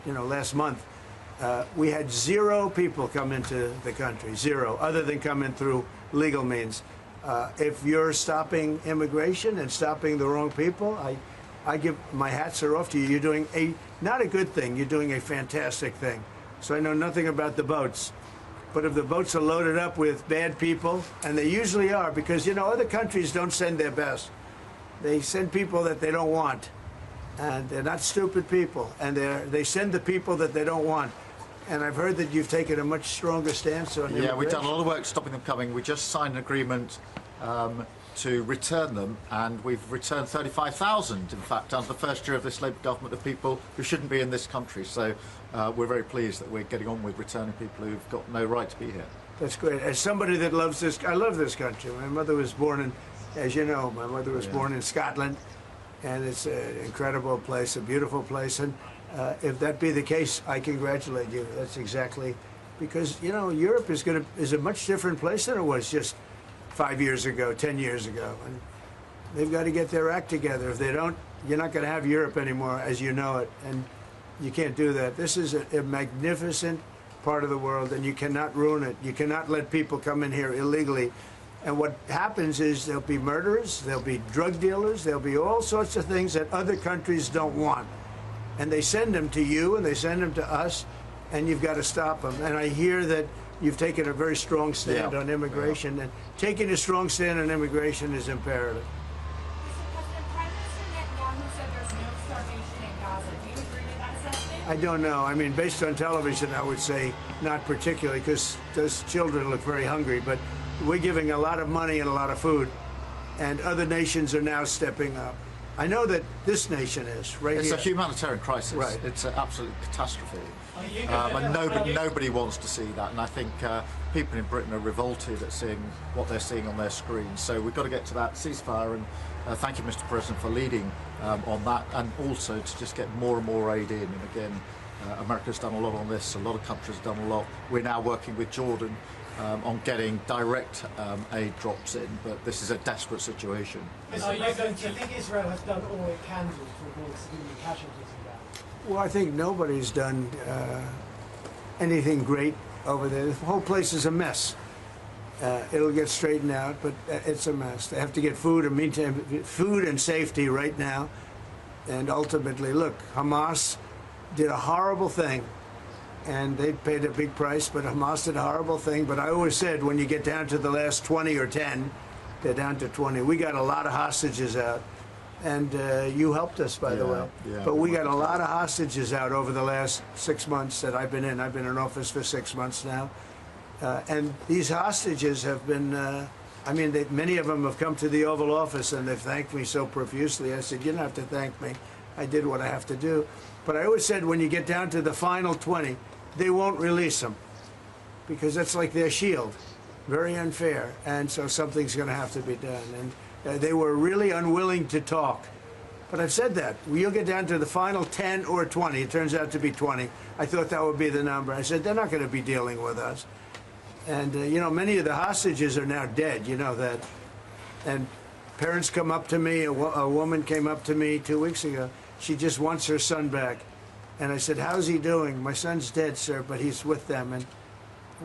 last month, we had 0 people come into the country, 0, other than coming through legal means. If you're stopping immigration and stopping the wrong people, I give my hats are off to you. You're doing not a good thing. You're doing a fantastic thing. So I know nothing about the boats, but if the boats are loaded up with bad people, and they usually are, because other countries don't send their best. They send people that they don't want, and they're not stupid people, and they send the people that they don't want. And I've heard that you've taken a much stronger stance on immigration. Yeah, we've done a lot of work stopping them coming. We just signed an agreement to return them, and we've returned 35,000, in fact, under the first year of this Labour government, of people who shouldn't be in this country. So we're very pleased that we're getting on with returning people who've got no right to be here. That's great. As somebody that loves this, I love this country. My mother was born in, as you know, my mother was born in Scotland, and it's an incredible place, a beautiful place. And if that be the case, I congratulate you. That's exactly, because Europe is a much different place than it was just 5 years ago, 10 years ago, and they've got to get their act together. If they don't, you're not going to have Europe anymore as you know it, and you can't do that. This is a magnificent part of the world, and you cannot ruin it. You cannot let people come in here illegally. And what happens is there'll be murderers, there'll be drug dealers, there'll be all sorts of things that other countries don't want. And they send them to you, and they send them to us, and you've got to stop them. And I hear that you've taken a very strong stand on immigration, and taking a strong stand on immigration is imperative. Prime Minister Netanyahu said there's no starvation in Gaza. Do you agree with that assessment? I don't know. I mean, based on television, I would say not particularly, because those children look very hungry. But we're giving a lot of money and a lot of food, and other nations are now stepping up. I know that this nation is right here. It's a humanitarian crisis. Right. It's an absolute catastrophe. And nobody wants to see that. And I think people in Britain are revolted at seeing what they're seeing on their screens. So we've got to get to that ceasefire. And thank you, Mr. President, for leading on that, and also to just get more and more aid in. And again, America's done a lot on this. A lot of countries have done a lot. We're now working with Jordan on getting direct aid drops in, but this is a desperate situation. Do you think Israel has done all it can do to avoid civilian casualties in Gaza? Well, I think nobody's done anything great over there. The whole place is a mess. It'll get straightened out, but it's a mess. They have to get food and meantime, food and safety right now. And ultimately, look, Hamas did a horrible thing, and they paid a big price, but Hamas did a horrible thing. But I always said, when you get down to the last 20 or 10, they're down to 20. We got a lot of hostages out, and you helped us, by the way. Yeah, but we got a lot of hostages out over the last 6 months that I've been in. I've been in office for 6 months now. And these hostages have been, many of them have come to the Oval Office, and they've thanked me so profusely. I said, you don't have to thank me. I did what I have to do. But I always said, when you get down to the final 20, they won't release them, because that's like their shield. Very unfair. And so something's going to have to be done. And they were really unwilling to talk. But I've said that. You'll get down to the final 10 or 20. It turns out to be 20. I thought that would be the number. I said, they're not going to be dealing with us. And, many of the hostages are now dead. You know that. And parents come up to me. A woman came up to me 2 weeks ago. She just wants her son back. And I said, how's he doing? My son's dead, sir, but he's with them, and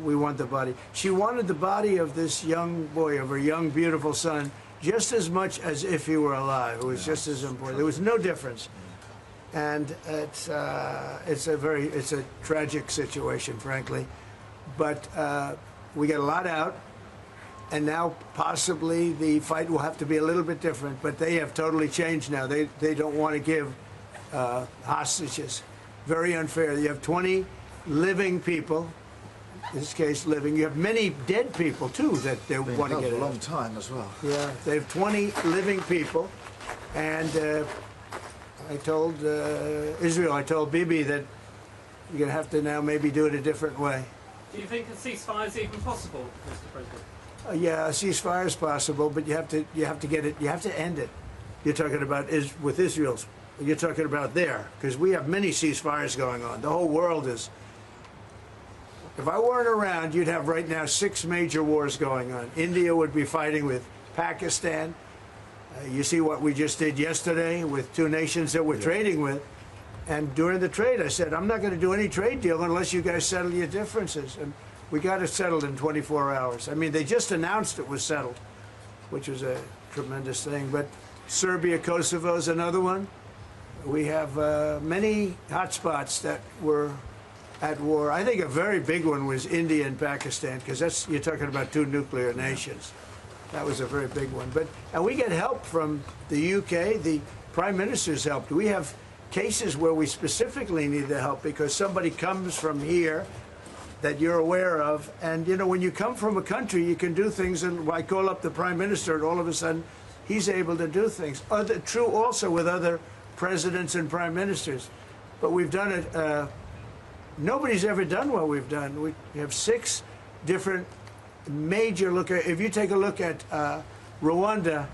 we want the body. She wanted the body of this young boy, of her young, beautiful son, just as much as if he were alive. It was just as important. There was no difference. And it's a tragic situation, frankly. But we got a lot out, and now possibly the fight will have to be a little bit different. But they have totally changed now. They don't want to give hostages. Very unfair. You have 20 living people, in this case living. You have many dead people, too, that they want to get a long time as well. Yeah, they have 20 living people. And I told Israel, I told Bibi that you're going to have to now maybe do it a different way. Do you think a ceasefire is even possible, Mr. President? Yeah, a ceasefire is possible, but you have to get it. You have to end it. You're talking about with Israel's. You're talking about there, because we have many ceasefires going on. The whole world is. If I weren't around, you'd have right now 6 major wars going on. India would be fighting with Pakistan. You see what we just did yesterday with 2 nations that we're trading with. And during the trade, I said, I'm not going to do any trade deal unless you guys settle your differences. And we got it settled in 24 hours. I mean, they just announced it was settled, which was a tremendous thing. But Serbia, Kosovo is another one. We have many hotspots that were at war. I think a very big one was India and Pakistan, because that's, you're talking about two nuclear nations. That was a very big one. And we get help from the UK. The Prime Minister's helped. We have cases where we specifically need the help because somebody comes from here that you're aware of. And, you know, when you come from a country, you can do things. And I call up the Prime Minister, and all of a sudden, he's able to do things. True also with other presidents and prime ministers. But we've done it. Nobody's ever done what we've done. We have 6 different major if you take a look at Rwanda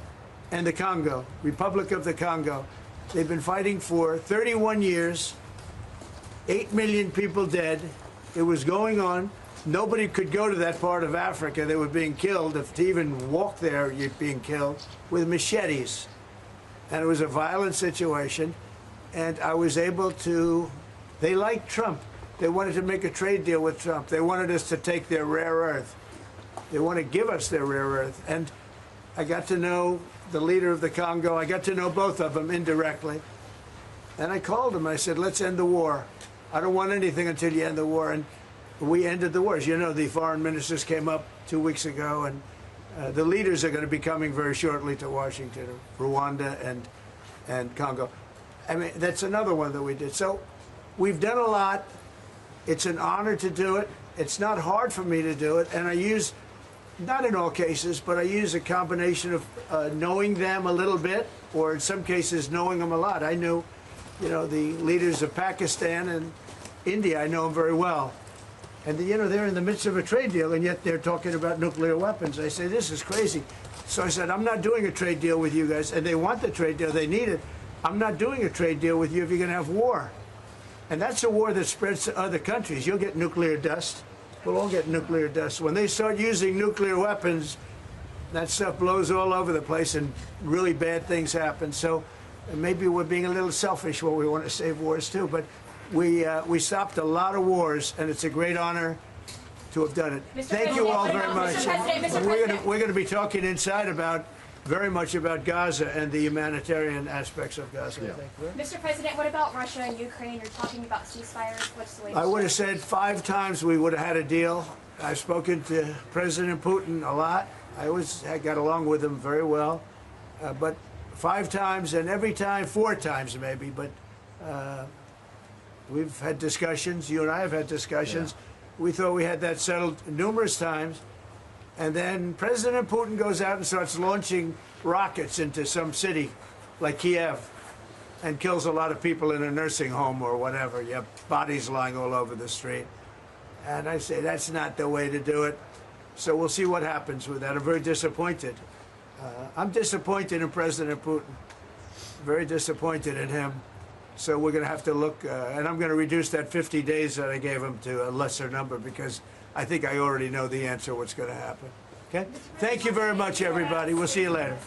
and the Congo, Republic of the Congo, they've been fighting for 31 years, 8 million people dead. It was going on. Nobody could go to that part of Africa. They were being killed. If to even walk there, you're being killed with machetes. And it was a violent situation. And I was able to, they liked Trump. They wanted to make a trade deal with Trump. They wanted us to take their rare earth. They want to give us their rare earth. And I got to know the leader of the Congo. I got to know both of them indirectly. And I called him. I said, let's end the war. I don't want anything until you end the war. And we ended the war. As you know, the foreign ministers came up 2 weeks ago, and the leaders are going to be coming very shortly to Washington, Rwanda and Congo. I mean, that's another one that we did. So we've done a lot. It's an honor to do it. It's not hard for me to do it. And I use, not in all cases, but I use a combination of knowing them a little bit, or in some cases knowing them a lot. I knew, you know, the leaders of Pakistan and India. I know them very well. And, you know, they're in the midst of a trade deal, and yet they're talking about nuclear weapons. I say, this is crazy. So I said, I'm not doing a trade deal with you guys. And they want the trade deal. They need it. I'm not doing a trade deal with you if you're going to have war. And that's a war that spreads to other countries. You'll get nuclear dust. We'll all get nuclear dust. When they start using nuclear weapons, that stuff blows all over the place, and really bad things happen. So maybe we're being a little selfish when we want to save wars, too. But we stopped a lot of wars, and it's a great honor to have done it. Thank you all very much. We're going to be talking inside very much about Gaza and the humanitarian aspects of Gaza. Yeah. I think. Mr. President, what about Russia and Ukraine? You're talking about ceasefires. What's the latest? I would have said 5 times we would have had a deal. I've spoken to President Putin a lot. I got along with him very well. But 5 times, and every time 4 times maybe. But we've had discussions. You and I have had discussions. Yeah. We thought we had that settled numerous times. And then President Putin goes out and starts launching rockets into some city like Kiev and kills a lot of people in a nursing home or whatever. You have bodies lying all over the street. And I say, that's not the way to do it. So we'll see what happens with that. I'm very disappointed. I'm disappointed in President Putin. Very disappointed in him. So we're going to have to look, and I'm going to reduce that 50 days that I gave him to a lesser number, because I think I already know the answer what's going to happen. Okay? Thank you very much, everybody. We'll see you later.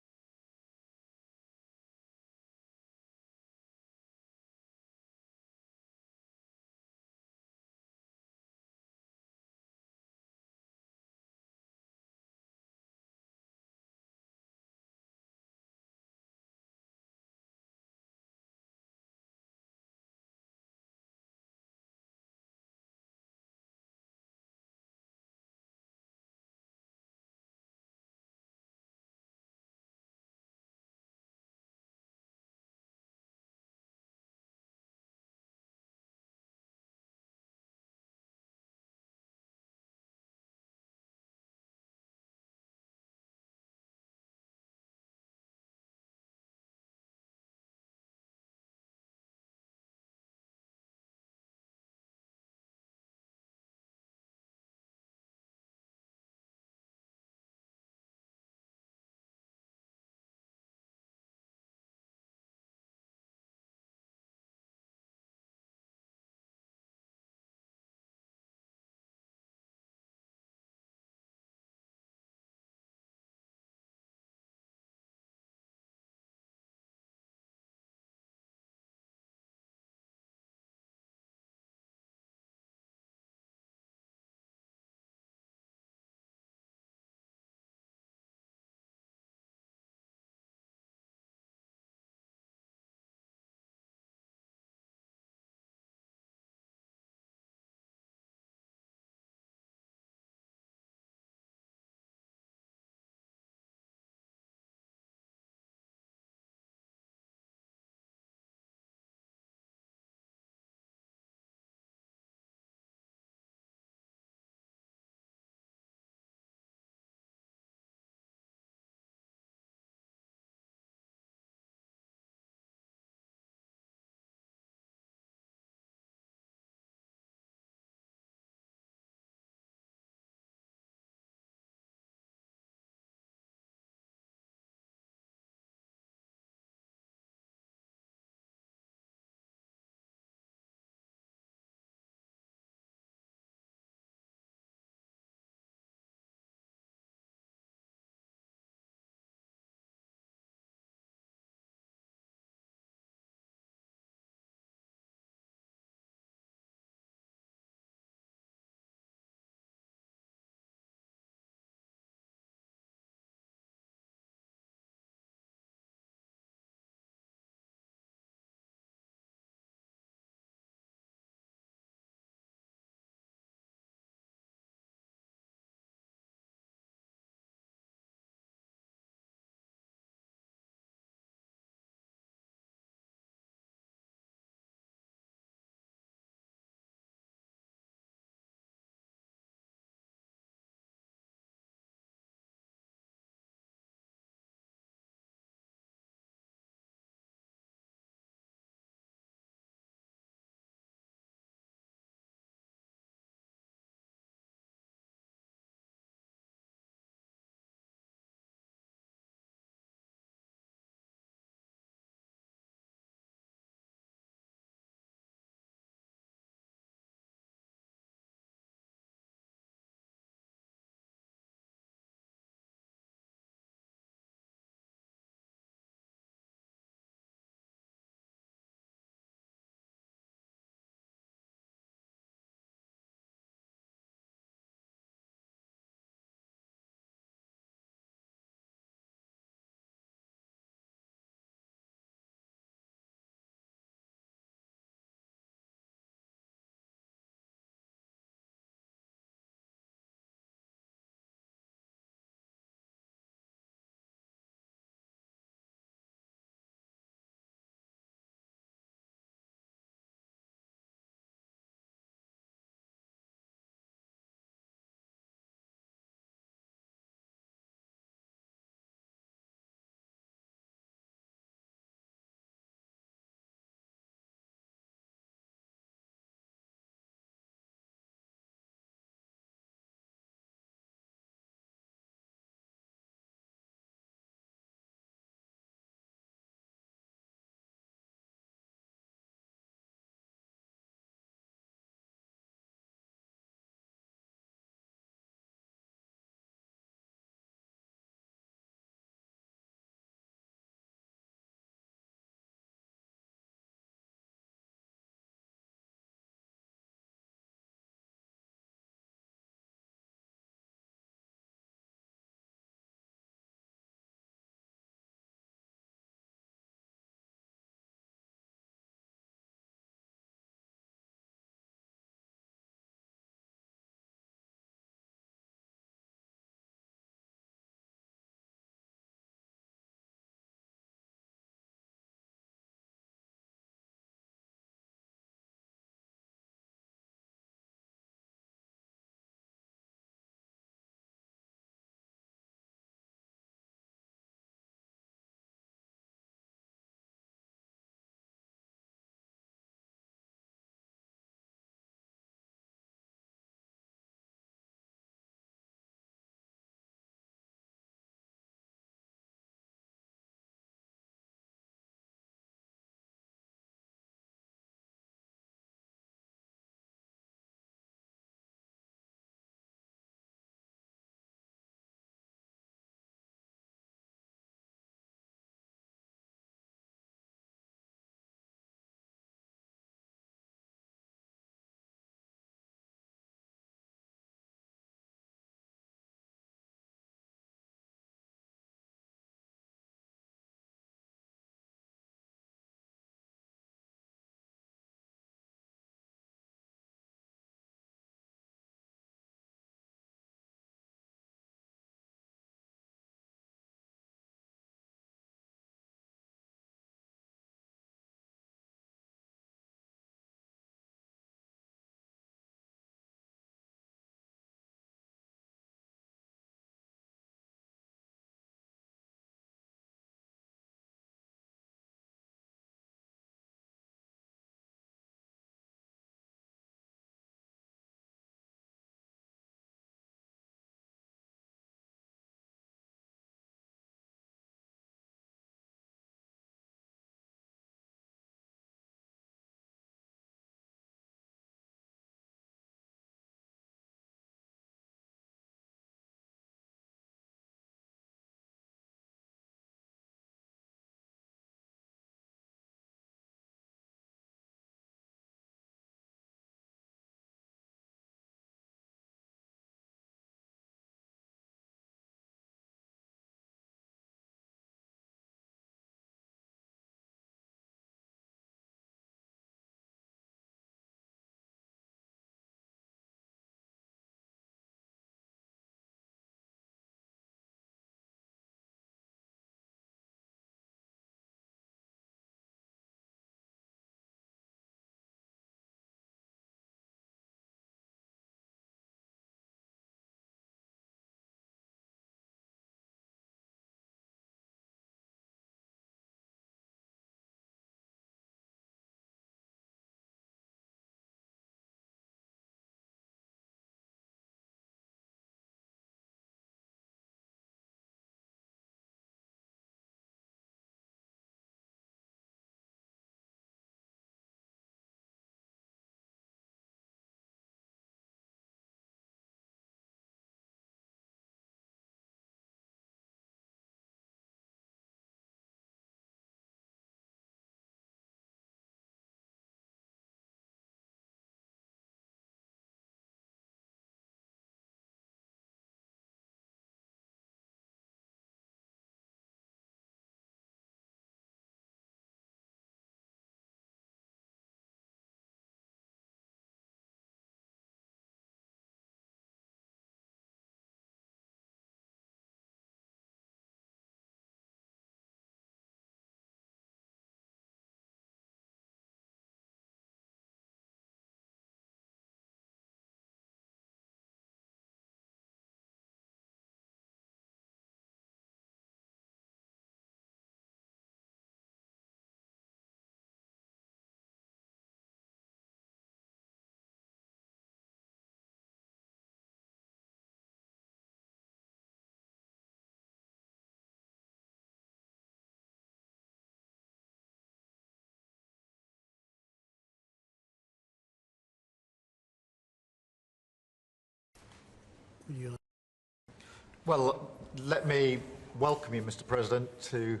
Well, let me welcome you, Mr. President, to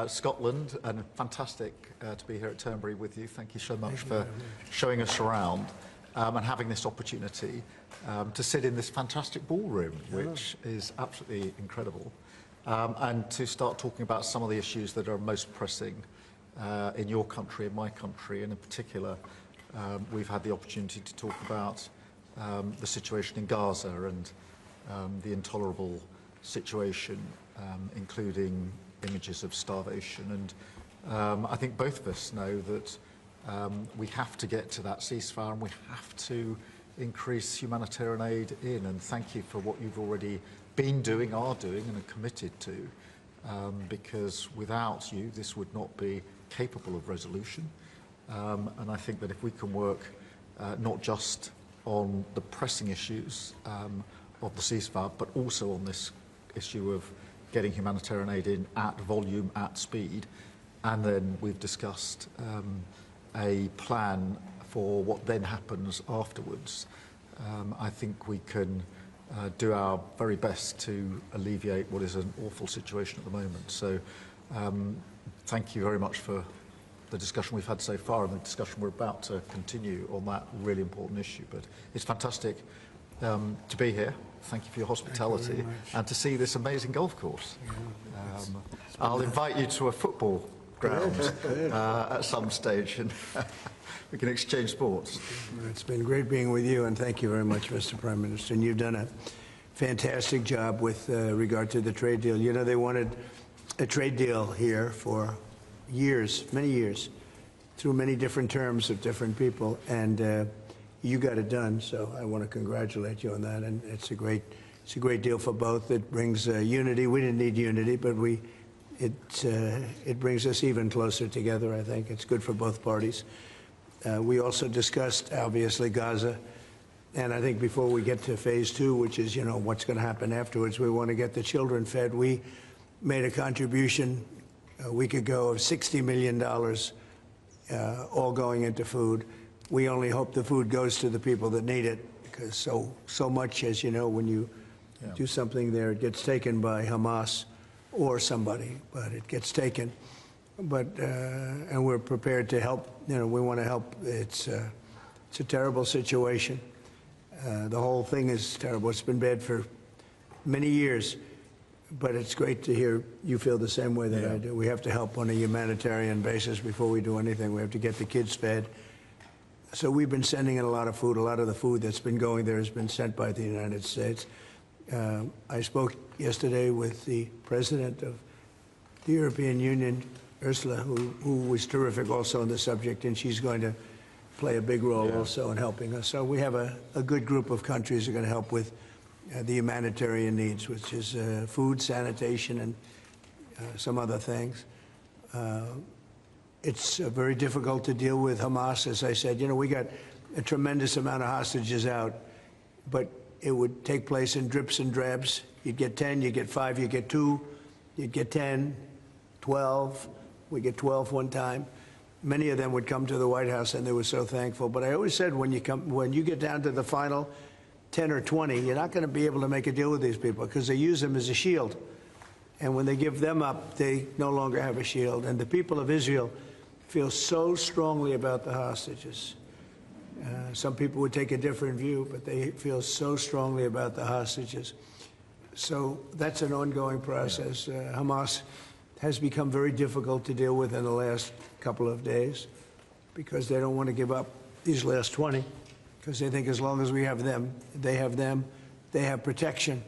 Scotland, and fantastic to be here at Turnberry with you. Thank you so much for showing us around and having this opportunity to sit in this fantastic ballroom, which is absolutely incredible, and to start talking about some of the issues that are most pressing in your country, in my country, and in particular, we've had the opportunity to talk about the situation in Gaza and the intolerable situation, including images of starvation. And I think both of us know that we have to get to that ceasefire, and we have to increase humanitarian aid in. And thank you for what you've already been doing, are doing, and are committed to, because without you, this would not be capable of resolution. And I think that if we can work not just on the pressing issues of the ceasefire, but also on this issue of getting humanitarian aid in at volume, at speed, and then we've discussed a plan for what then happens afterwards. I think we can do our very best to alleviate what is an awful situation at the moment. So thank you very much for the discussion we've had so far and the discussion we're about to continue on that really important issue. But it's fantastic to be here. Thank you for your hospitality and to see this amazing golf course. I'll invite you to a football ground at some stage, and we can exchange sports. It's been great being with you, and thank you very much, Mr. Prime Minister. And you've done a fantastic job with regard to the trade deal. You know, they wanted a trade deal here for years, many years, through many different terms of different people, and you got it done. So I want to congratulate you on that, and it's a great deal for both. It brings unity. We didn't need unity, but it brings us even closer together. I think it's good for both parties. We also discussed, obviously, Gaza, and I think before we get to phase 2, which is, you know, what's going to happen afterwards, we want to get the children fed. We made a contribution a week ago of $60 million, all going into food. We only hope the food goes to the people that need it, because so much, as you know, when you do something there, it gets taken by Hamas or somebody, but it gets taken. But and we're prepared to help. You know, we want to help. It's a terrible situation. The whole thing is terrible. It's been bad for many years, but it's great to hear you feel the same way that I do. We have to help on a humanitarian basis before we do anything. We have to get the kids fed. So we've been sending in a lot of food. A lot of the food that's been going there has been sent by the United States. I spoke yesterday with the president of the European Union, Ursula, who was terrific also on the subject, and she's going to play a big role also in helping us. So we have a good group of countries that are going to help with the humanitarian needs, which is food, sanitation, and some other things. It's very difficult to deal with Hamas, as I said. You know, we got a tremendous amount of hostages out, but it would take place in drips and drabs. You'd get 10, you'd get 5, you'd get 2, you'd get 10, 12. We get 12 one time. Many of them would come to the White House, and they were so thankful. But I always said, when you get down to the final 10 or 20, you're not going to be able to make a deal with these people, because they use them as a shield. And when they give them up, they no longer have a shield. And the people of Israel feel so strongly about the hostages. Some people would take a different view, but they feel so strongly about the hostages. So that's an ongoing process. Hamas has become very difficult to deal with in the last couple of days, because they don't want to give up these last 20, because they think as long as we have them, they have protection.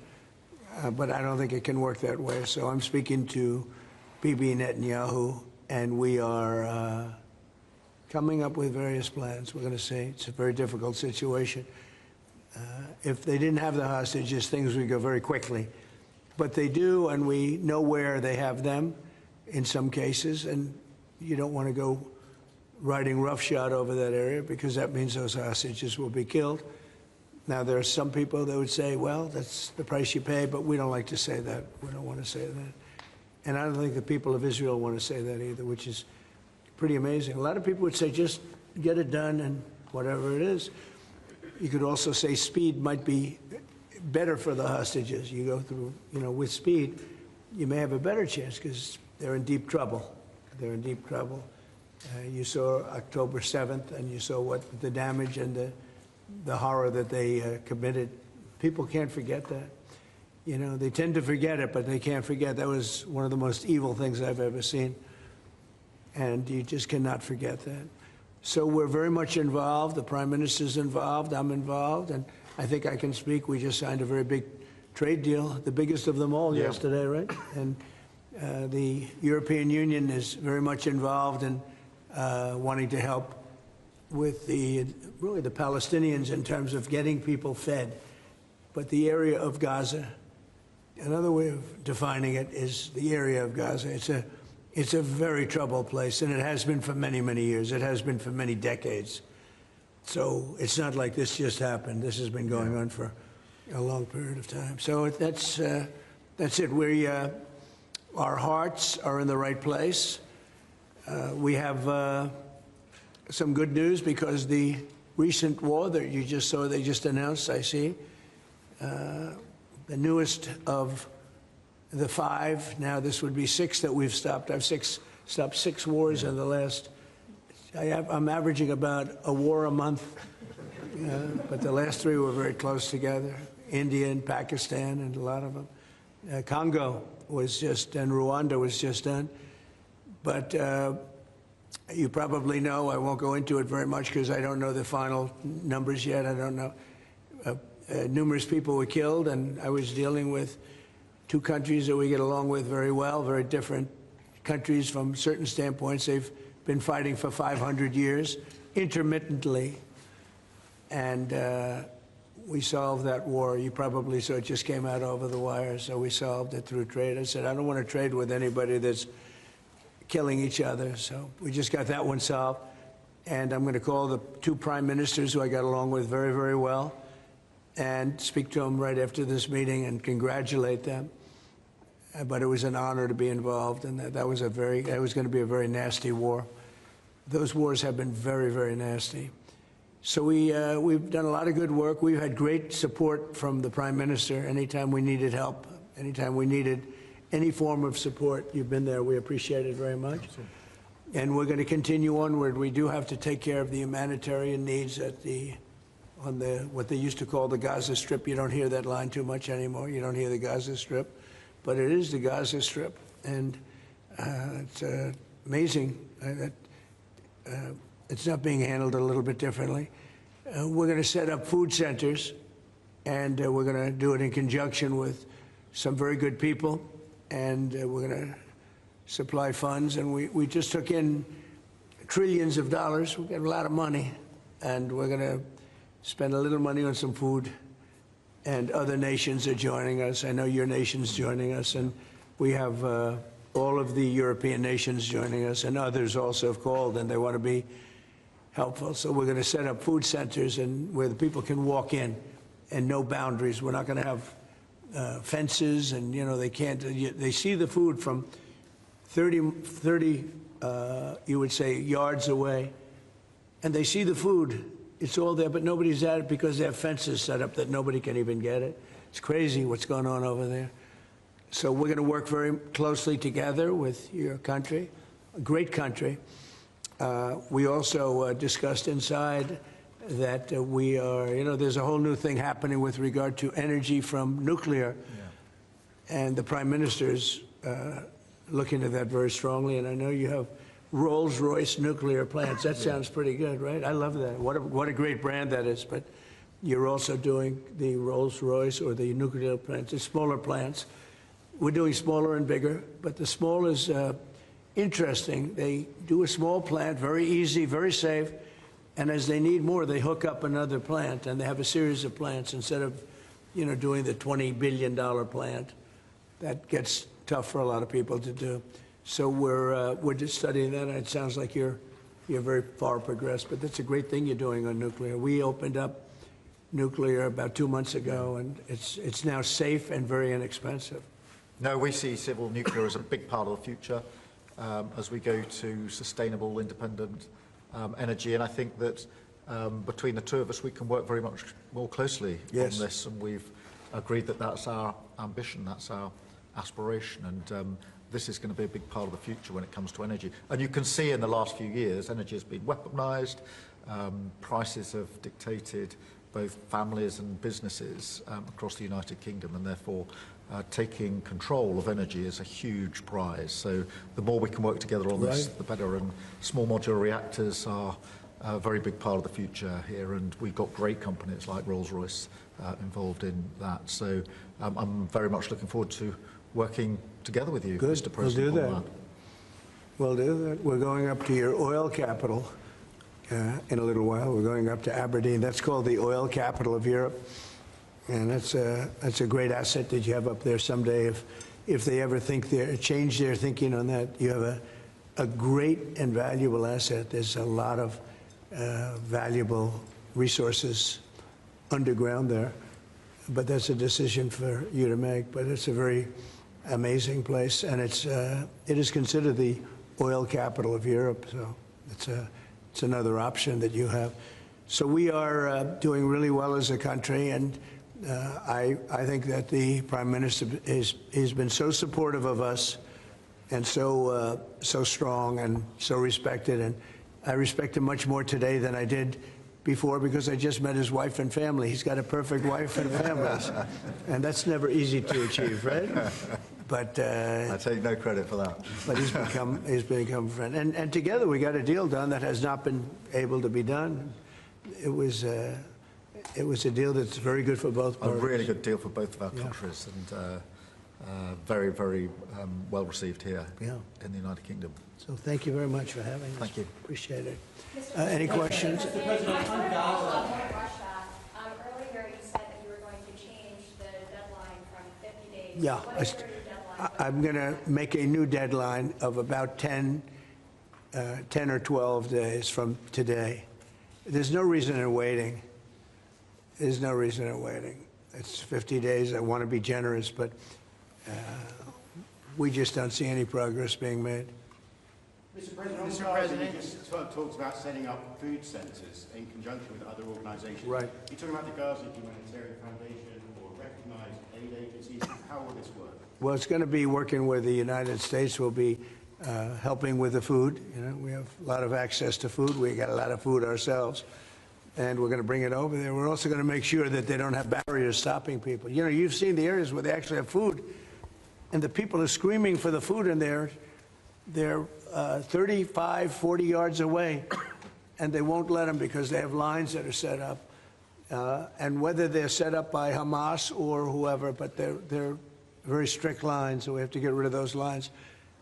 But I don't think it can work that way. So I'm speaking to Bibi Netanyahu, and we are coming up with various plans. We're going to see. It's a very difficult situation. If they didn't have the hostages, things would go very quickly. But they do, and we know where they have them in some cases, and you don't want to go riding roughshod over that area, because that means those hostages will be killed. Now, there are some people that would say, well, that's the price you pay, but we don't like to say that. We don't want to say that. And I don't think the people of Israel want to say that either, which is pretty amazing. A lot of people would say, just get it done and whatever it is. You could also say speed might be better for the hostages. You go through, with speed, you may have a better chance because they're in deep trouble. They're in deep trouble. You saw October 7th, and you saw what the damage and the horror that they committed. People can't forget that. They tend to forget it, but they can't forget. That was one of the most evil things I've ever seen. And you just cannot forget that. So we're very much involved. The Prime Minister's involved. I'm involved. And I think I can speak. We just signed a very big trade deal, the biggest of them all yesterday, right? And the European Union is very much involved in wanting to help with really the Palestinians in terms of getting people fed. But the area of Gaza, another way of defining it is the area of Gaza. It's a very troubled place, and it has been for many, many years. It has been for many decades. So it's not like this just happened. This has been going on for a long period of time. So that's it. Our hearts are in the right place. We have some good news because the recent war that you just saw, they just announced, I see, the newest of the 5, now this would be 6 that we've stopped. I've stopped 6 wars in the last, I'm averaging about a war a month, but the last 3 were very close together. India and Pakistan and a lot of them. Congo was just, and Rwanda was just done. But you probably know, I won't go into it very much because I don't know the final numbers yet. I don't know. Numerous people were killed, and I was dealing with 2 countries that we get along with very well, very different countries from certain standpoints. They've been fighting for 500 years, intermittently, and we solved that war. You probably saw it just came out over the wire, so we solved it through trade. I said, I don't want to trade with anybody that's killing each other, so we just got that one solved. And I'm going to call the 2 prime ministers who I got along with very, very well and speak to them right after this meeting and congratulate them. But it was an honor to be involved, and that was going to be a very nasty war. Those wars have been very, very nasty. So we've done a lot of good work. We've had great support from the Prime Minister anytime we needed help, anytime we needed any form of support. You've been there. We appreciate it very much. And we're going to continue onward. We do have to take care of the humanitarian needs on what they used to call the Gaza Strip. You don't hear that line too much anymore. You don't hear the Gaza Strip. But it is the Gaza Strip. And it's amazing that it's not being handled a little bit differently. We're going to set up food centers, and we're going to do it in conjunction with some very good people, and we're going to supply funds. And we just took in trillions of dollars. We got a lot of money, and we're going to spend a little money on some food. And other nations are joining us. I know your nation's joining us, and we have all of the European nations joining us, and others also have called, and they want to be helpful. So we're going to set up food centers and where the people can walk in and no boundaries. We're not going to have fences, and they can't. They see the food from 30 you would say yards away, and they see the food. It's all there, but nobody's at it because they have fences set up that nobody can even get it. It's crazy what's going on over there. So we're going to work very closely together with your country, a great country. We also discussed inside that we are, there's a whole new thing happening with regard to energy from nuclear. Yeah. And the Prime Minister's looking at that very strongly, and I know you have Rolls-Royce nuclear plants. That sounds pretty good, right? I love that. What a great brand that is. But you're also doing the Rolls-Royce or the nuclear plants, the smaller plants. We're doing smaller and bigger, but the small is interesting. They do a small plant, very easy, very safe, and as they need more, they hook up another plant, and they have a series of plants instead of, doing the $20 billion plant. That gets tough for a lot of people to do. So we're just studying that, and it sounds like you're very far progressed, but that's a great thing you're doing on nuclear. We opened up nuclear about 2 months ago, and it's now safe and very inexpensive. No, we see civil nuclear as a big part of the future as we go to sustainable, independent energy, and I think that between the 2 of us, we can work very much more closely on this, and we've agreed that that's our ambition, that's our aspiration, and this is going to be a big part of the future when it comes to energy. And you can see in the last few years, energy has been weaponised, prices have dictated both families and businesses across the United Kingdom, and therefore taking control of energy is a huge prize. So the more we can work together on this, the better. And small modular reactors are a very big part of the future here, and we've got great companies like Rolls-Royce involved in that. So I'm very much looking forward to working together with you, Mr. President. We'll do that. We'll do that. We're going up to your oil capital in a little while. We're going up to Aberdeen. That's called the oil capital of Europe. And that's a great asset that you have up there someday. If they ever change their thinking on that, you have a great and valuable asset. There's a lot of valuable resources underground there. But that's a decision for you to make. But it's a very amazing place, and it is considered the oil capital of Europe. So it's another option that you have. So we are doing really well as a country, and I think that the Prime Minister has been so supportive of us, and so strong and so respected, and I respect him much more today than I did before, because I just met his wife and family. He's got a perfect wife and family, and that's never easy to achieve, right? But I take no credit for that. But he's become a friend, and together we got a deal done that has not been able to be done. It was a deal that's very good for both parties. A really good deal for both of our countries, and very, very well received here in the United Kingdom. So thank you very much for having us. Thank you. Appreciate it. Any questions? Mr. President, on Gaza. Earlier you said that you were going to change the deadline from 50 days. Yeah. What is your new deadline? I'm going to make a new deadline of about 10 or 12 days from today. There's no reason in waiting. There's no reason in waiting. It's 50 days. I want to be generous, but we just don't see any progress being made. Mr. President, you just talked about setting up food centres in conjunction with other organisations. Right. You're talking about the Gaza Humanitarian Foundation or recognised aid agencies. How will this work? Well, it's going to be working with the United States. We'll be helping with the food. You know, we have a lot of access to food. We got a lot of food ourselves, and we're going to bring it over there. We're also going to make sure that they don't have barriers stopping people. You know, you've seen the areas where they actually have food, and the people are screaming for the food, and they're 35, 40 yards away, and they won't let them because they have lines that are set up. And whether they're set up by Hamas or whoever, but they're very strict lines, so we have to get rid of those lines.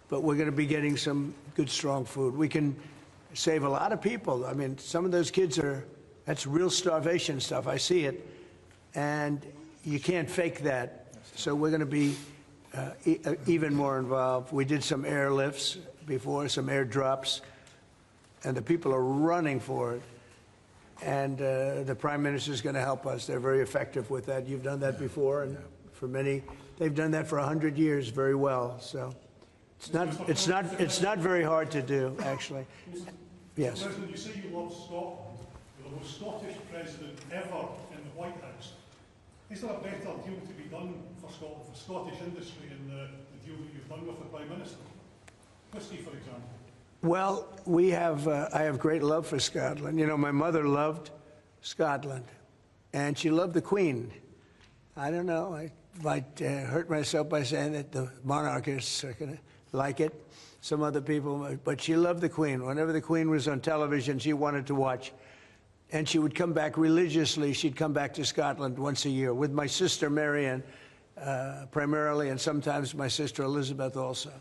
But we're going to be getting some good, strong food. We can save a lot of people. I mean, some of those kids that's real starvation stuff. I see it, and you can't fake that. So we're going to be even more involved. We did some airlifts before, some airdrops, and the people are running for it. And the Prime Minister is going to help us. They're very effective with that. You've done that before, and for many, they've done that for 100 years very well. So it's not very hard to do, actually. Yes. President, you say you love Scotland. You're the most Scottish president ever in the White House. Is there a better deal to be done for Scotland, for Scottish industry, in the deal that you've done with the Prime Minister? Whisky, for example. Well, I have great love for Scotland. You know, my mother loved Scotland, and she loved the Queen. I don't know, I might hurt myself by saying that the monarchists are going to like it, some other people, but she loved the Queen. Whenever the Queen was on television, she wanted to watch. And she would come back religiously. She'd come back to Scotland once a year with my sister Marianne, primarily, and sometimes my sister Elizabeth also.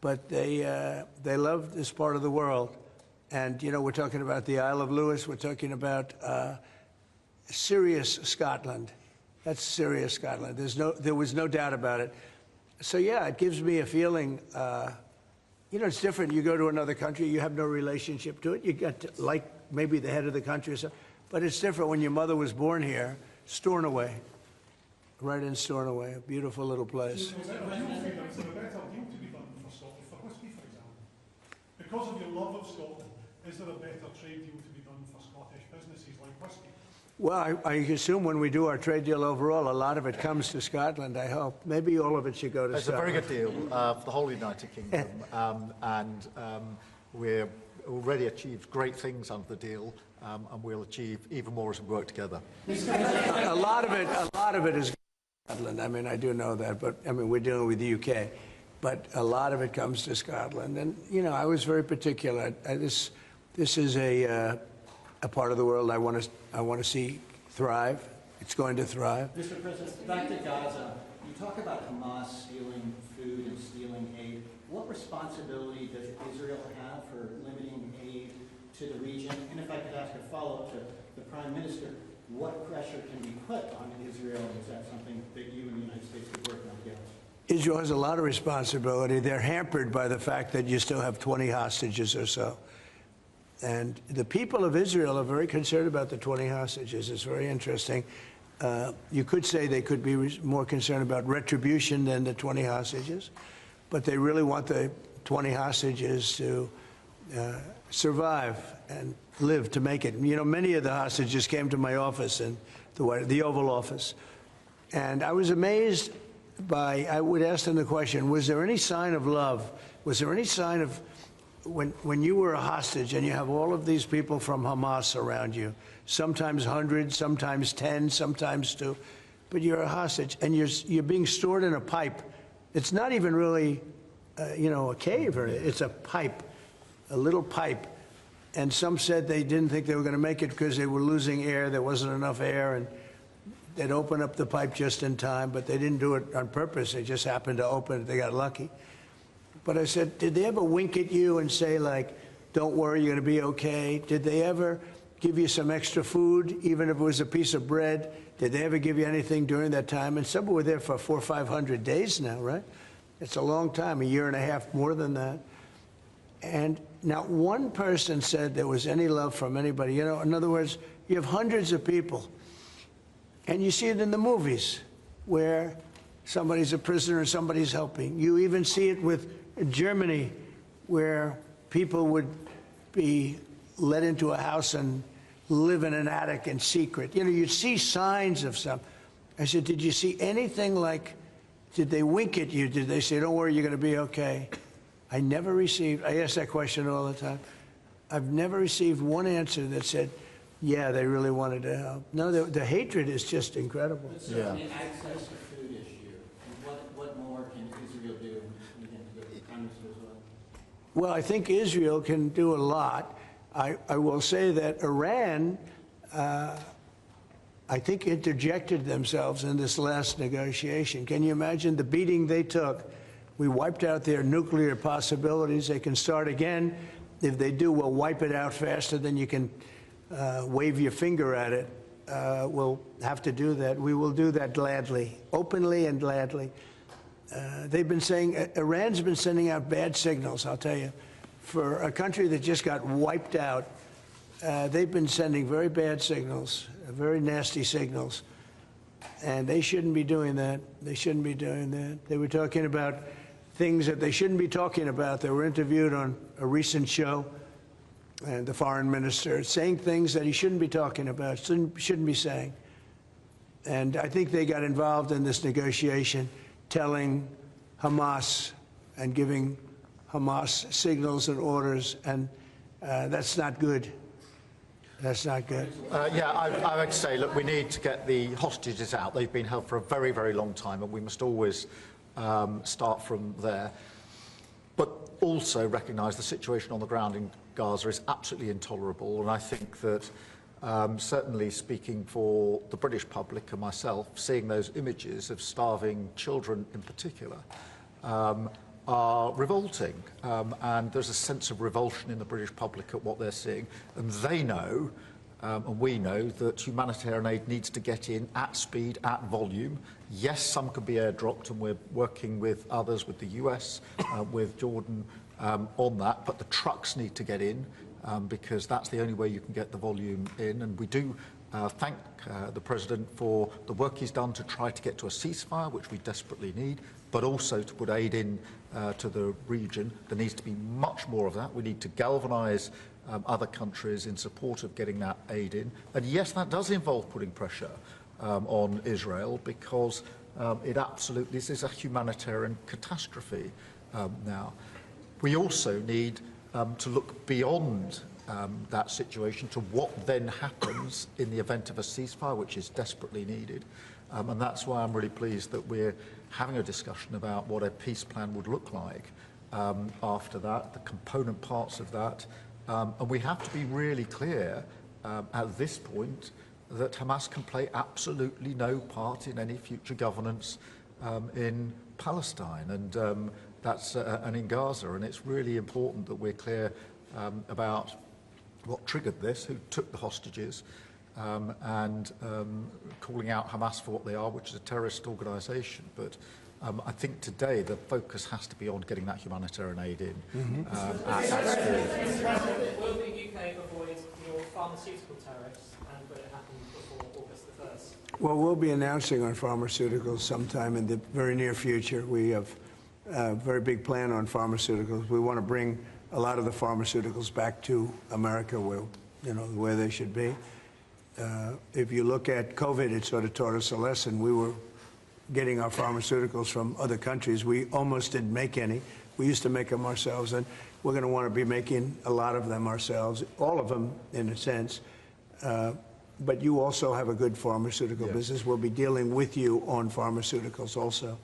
But they loved this part of the world. And, you know, we're talking about the Isle of Lewis. We're talking about serious Scotland. That's serious Scotland. There was no doubt about it. So, yeah, it gives me a feeling, you know, it's different. You go to another country, you have no relationship to it. You get to like maybe the head of the country or something. But it's different when your mother was born here, Stornoway, right in Stornoway, a beautiful little place. Is there a better deal to be done for Scotland, for whisky, for example? Because of your love of Scotland, is there a better trade deal to be done for Scottish businesses like whisky? Well, I assume when we do our trade deal overall, a lot of it comes to Scotland, I hope. Maybe all of it should go to It's a Scotland. very good deal for the whole United Kingdom, and we've already achieved great things under the deal, and we'll achieve even more as we work together. A lot of it is Scotland. I mean, I do know that, but I mean, we're dealing with the UK, but a lot of it comes to Scotland. And you know, I was very particular. This is a part of the world I want to see thrive. It's going to thrive. Mr. President, back to Gaza. You talk about Hamas stealing food and stealing aid. What responsibility does Israel have for limiting aid to the region? And if I could ask a follow-up to the Prime Minister, what pressure can be put on Israel? Is that something that you and the United States could work on together? Israel has a lot of responsibility. They're hampered by the fact that you still have 20 hostages or so. And the people of Israel are very concerned about the 20 hostages. It's very interesting. You could say they could be more concerned about retribution than the 20 hostages, but they really want the 20 hostages to survive and live to make it. You know, many of the hostages came to my office in the Oval Office, and I was amazed by, I would ask them the question, was there any sign of love? Was there any sign of, when you were a hostage and you have all of these people from Hamas around you, sometimes hundreds, sometimes 10, sometimes 2, but you're a hostage and you're being stored in a pipe. It's not even really, you know, a cave, or it's a pipe, a little pipe. And some said they didn't think they were going to make it because they were losing air. There wasn't enough air, and they'd open up the pipe just in time, but they didn't do it on purpose. They just happened to open it. They got lucky. But I said, did they ever wink at you and say, like, don't worry, you're going to be okay? Did they ever give you some extra food, even if it was a piece of bread? Did they ever give you anything during that time? And some were there for 400 or 500 days now, right? It's a long time, a year and a half, more than that. And not one person said there was any love from anybody. You know, in other words, you have hundreds of people, and you see it in the movies where somebody's a prisoner and somebody's helping. You even see it with Germany, where people would be let into a house and live in an attic in secret. You know, you'd see signs of some. I said, did you see anything like, did they wink at you? Did they say, don't worry, you're going to be okay? I never received, I ask that question all the time. I've never received one answer that said, yeah, they really wanted to help. No, the hatred is just incredible. But certainly an access to food issue. What more can Israel do? Well, I think Israel can do a lot. I will say that Iran, I think, interjected themselves in this last negotiation. Can you imagine the beating they took? We wiped out their nuclear possibilities. They can start again. If they do, we'll wipe it out faster than you can wave your finger at it. We'll have to do that. We will do that gladly, openly and gladly. They've been saying, Iran's been sending out bad signals, I'll tell you. For a country that just got wiped out, they've been sending very bad signals, very nasty signals. And they shouldn't be doing that. They shouldn't be doing that. They were talking about things that they shouldn't be talking about. They were interviewed on a recent show, and the foreign minister saying things that he shouldn't be talking about, shouldn't be saying. And I think they got involved in this negotiation, telling Hamas and giving Hamas signals and orders, and that's not good. That's not good. Yeah, I would say, look, we need to get the hostages out. They've been held for a very, very long time, and we must always start from there. But also recognise the situation on the ground in Gaza is absolutely intolerable, and I think that certainly speaking for the British public and myself, seeing those images of starving children in particular are revolting, and there's a sense of revulsion in the British public at what they're seeing, and they know, and we know, that humanitarian aid needs to get in at speed, at volume. Yes, some can be airdropped, and we're working with others, with the US, with Jordan, on that, but the trucks need to get in, because that's the only way you can get the volume in, and we do thank the President for the work he's done to try to get to a ceasefire, which we desperately need, but also to put aid in to the region. There needs to be much more of that. We need to galvanise other countries in support of getting that aid in. And yes, that does involve putting pressure on Israel, because this is a humanitarian catastrophe now. We also need to look beyond that situation to what then happens in the event of a ceasefire, which is desperately needed. And that's why I'm really pleased that we're having a discussion about what a peace plan would look like after that, the component parts of that. And we have to be really clear at this point that Hamas can play absolutely no part in any future governance in Palestine and and in Gaza. And it's really important that we're clear about what triggered this, who took the hostages, and calling out Hamas for what they are, which is a terrorist organisation. But I think today the focus has to be on getting that humanitarian aid in. At speed. Will the UK avoid your pharmaceutical tariffs, and will it happen before August the 1st? Well, we'll be announcing on pharmaceuticals sometime in the very near future. We have a very big plan on pharmaceuticals. We want to bring a lot of the pharmaceuticals back to America, where they should be. If you look at COVID, it sort of taught us a lesson. We were getting our pharmaceuticals from other countries. We almost didn't make any. We used to make them ourselves, and we're going to want to be making a lot of them ourselves, all of them in a sense. But you also have a good pharmaceutical business. We'll be dealing with you on pharmaceuticals also.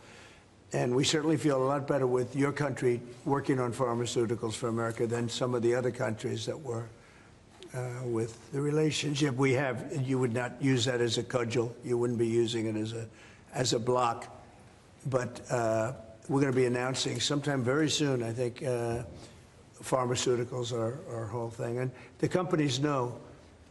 And we certainly feel a lot better with your country working on pharmaceuticals for America than some of the other countries that were with the relationship we have. You would not use that as a cudgel. You wouldn't be using it as a block. But we're going to be announcing sometime very soon, I think, pharmaceuticals are our whole thing. And the companies know.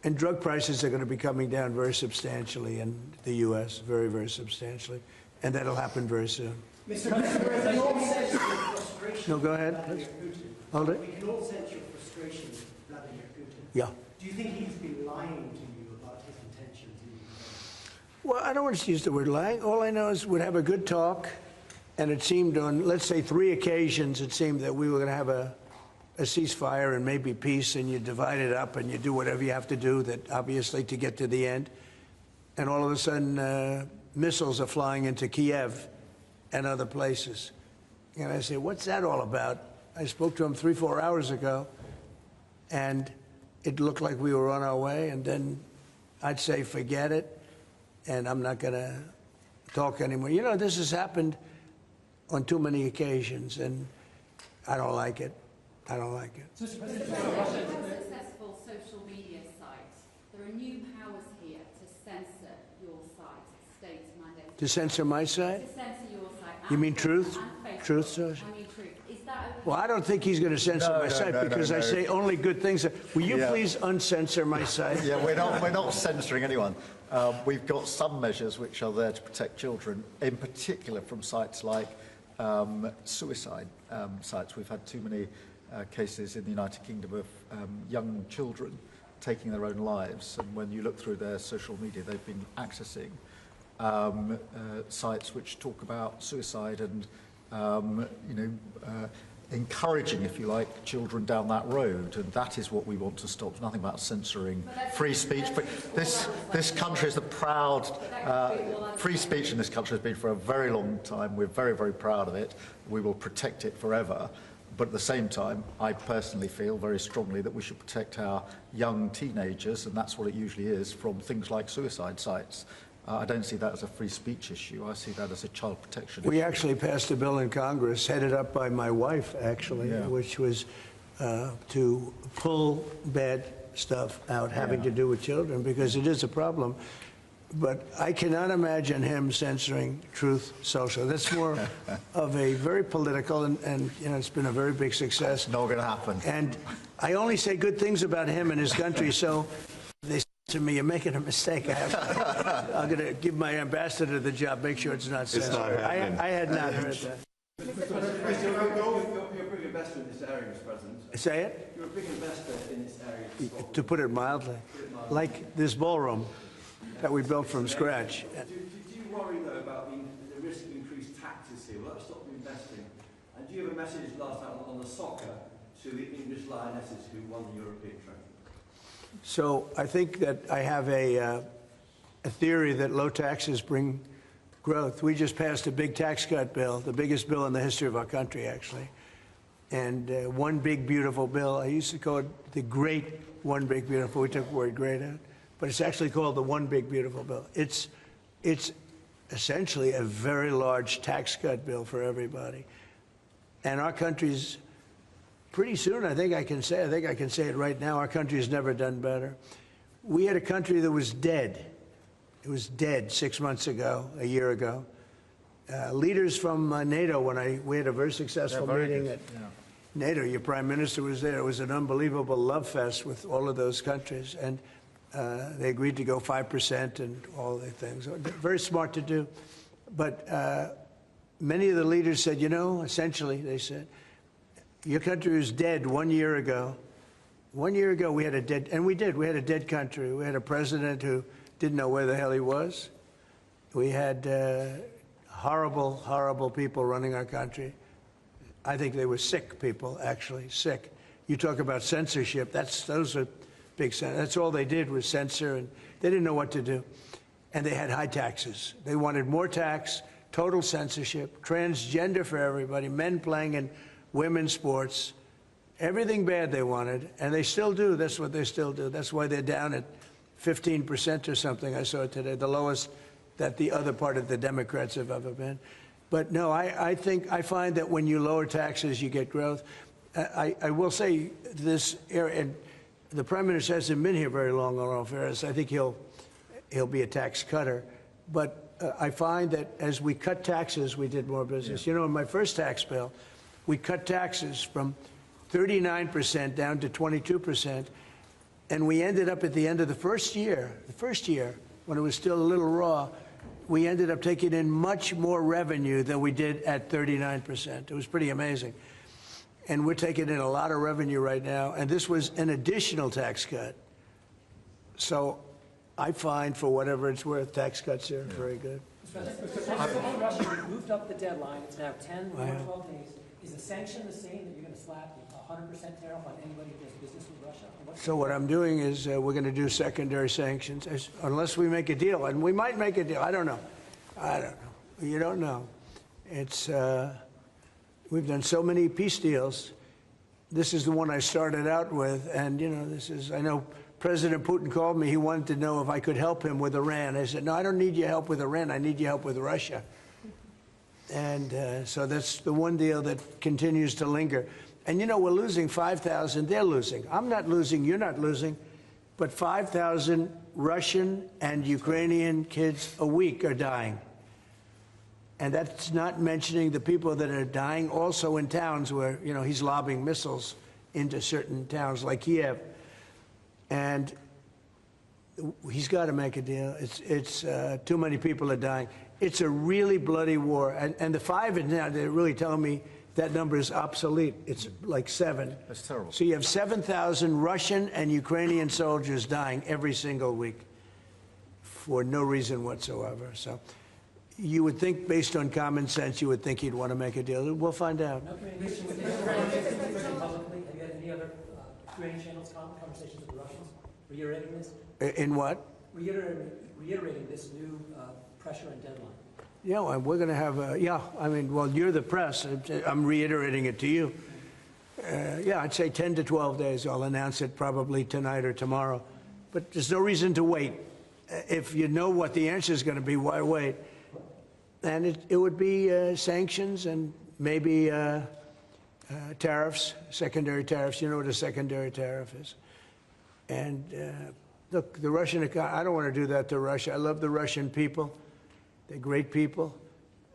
And drug prices are going to be coming down very substantially in the U.S., very, very substantially. And that'll happen very soon. Mr. President, we can all sense your frustration. No, go ahead. Vladimir Putin. Hold it. We can all sense your frustration with Vladimir Putin. Yeah. Do you think he's been lying to you about his intentions in Ukraine? Well, I don't want to use the word lying. All I know is we'd have a good talk, and it seemed on, let's say, 3 occasions, it seemed that we were going to have a ceasefire and maybe peace, and you divide it up and you do whatever you have to do, that obviously to get to the end. And all of a sudden, missiles are flying into Kiev and other places. And I say, what's that all about? I spoke to him 3-4 hours ago, and it looked like we were on our way, and then I'd say, forget it, and I'm not going to talk anymore. You know, this has happened on too many occasions, and I don't like it. I don't like it. Successful social media sites. There are new powers here to censor your site, state mandates. To censor my site? To censor your site. You mean Truth? Truth Social? I mean Truth. Is that well, I don't think he's going to censor my site because I say only good things. Will you please uncensor my site? Yeah, we're not censoring anyone. We've got some measures which are there to protect children, in particular from sites like suicide sites. We've had too many cases in the United Kingdom of young children taking their own lives, and when you look through their social media, they've been accessing sites which talk about suicide and encouraging, if you like, children down that road, and that is what we want to stop. There's nothing about censoring free speech. But this country is a proud free speech in this country has been for a very long time. We're very, very proud of it. We will protect it forever. But at the same time, I personally feel very strongly that we should protect our young teenagers, and that's what it usually is, from things like suicide sites. I don't see that as a free speech issue. I see that as a child protection issue. We actually passed a bill in Congress, headed up by my wife, actually, which was to pull bad stuff out having to do with children, because it is a problem. But I cannot imagine him censoring Truth Social. That's more of a very political, and it's been a very big success. Not going to happen. And I only say good things about him and his country, so they say to me, you're making a mistake. I'm going to give my ambassador the job, make sure it's not censored. I had not heard that. You're a big investor in this area, Mr. President. Say it? You're a big investor in this area. To put it mildly. Like this ballroom that we built from scratch. Do you worry, though, about the risk of increased taxes here? Will that stop you investing? And do you have a message last night on the soccer to the English lionesses who won the European trophy? So I think that I have a theory that low taxes bring growth. We just passed a big tax cut bill, the biggest bill in the history of our country, actually. And one big, beautiful bill. I used to call it the great one big, beautiful. We took the word great out. But it's actually called the one big, beautiful bill. It's essentially a very large tax cut bill for everybody. And our country's, pretty soon, I think I can say it right now, our country's never done better. We had a country that was dead. It was dead 6 months ago, a year ago. Leaders from NATO, we had a very successful meeting at NATO. Your prime minister was there. It was an unbelievable love fest with all of those countries. And they agreed to go 5% and all the things. Very smart to do. But many of the leaders said, you know, essentially, they said, your country was dead 1 year ago. 1 year ago, we had a dead, and we did. We had a dead country. We had a president who didn't know where the hell he was. We had horrible, horrible people running our country. I think they were sick people, actually, sick. You talk about censorship. Those are big. That's all they did was censor, and they didn't know what to do. And they had high taxes. They wanted more tax, total censorship, transgender for everybody, men playing in women's sports, everything bad they wanted, and they still do. That's what they still do. That's why they're down at 15% or something, I saw it today, the lowest that the other part of the Democrats have ever been. But no, I find that when you lower taxes, you get growth. I will say this, and the Prime Minister hasn't been here very long, in all fairness. I think he'll be a tax cutter. But I find that as we cut taxes, we did more business. Yeah. You know, in my first tax bill, we cut taxes from 39% down to 22%. And we ended up at the end of the first year, when it was still a little raw, we ended up taking in much more revenue than we did at 39%. It was pretty amazing. And we're taking in a lot of revenue right now. And this was an additional tax cut. So I find, for whatever it's worth, tax cuts are very good. Russia moved up the deadline. It's now 10 or 12 days. Is the sanction the same, that you're going to slap 100% tariff on anybody who does business with Russia? So what I'm doing is we're going to do secondary sanctions, unless we make a deal. And we might make a deal. I don't know. You don't know. It's we've done so many peace deals. This is the one I started out with. And, you know, I know President Putin called me. He wanted to know if I could help him with Iran. I said, no, I don't need your help with Iran. I need your help with Russia. And so that's the one deal that continues to linger. And, you know, we're losing 5,000. They're losing. I'm not losing. You're not losing. But 5,000 Russian and Ukrainian kids a week are dying. And that's not mentioning the people that are dying also in towns where, you know, he's lobbing missiles into certain towns like Kiev. And he's got to make a deal. It's too many people are dying. It's a really bloody war. And the 5 now, they're really telling me that number is obsolete. It's like 7. That's terrible. So you have 7,000 Russian and Ukrainian soldiers dying every single week for no reason whatsoever. So you would think, based on common sense, you would think he'd want to make a deal. We'll find out. No communication with Israel publicly? Have you had any other Ukrainian channels conversations with the Russians reiterating this? In what? Reiterating this new pressure and deadline. Yeah, well, we're going to have I mean, well, you're the press. I'm reiterating it to you. Yeah, I'd say 10 to 12 days. I'll announce it probably tonight or tomorrow. But there's no reason to wait. If you know what the answer is going to be, why wait? And it would be sanctions and maybe tariffs, secondary tariffs. You know what a secondary tariff is. And look, the Russian economy, I don't want to do that to Russia. I love the Russian people. They're great people.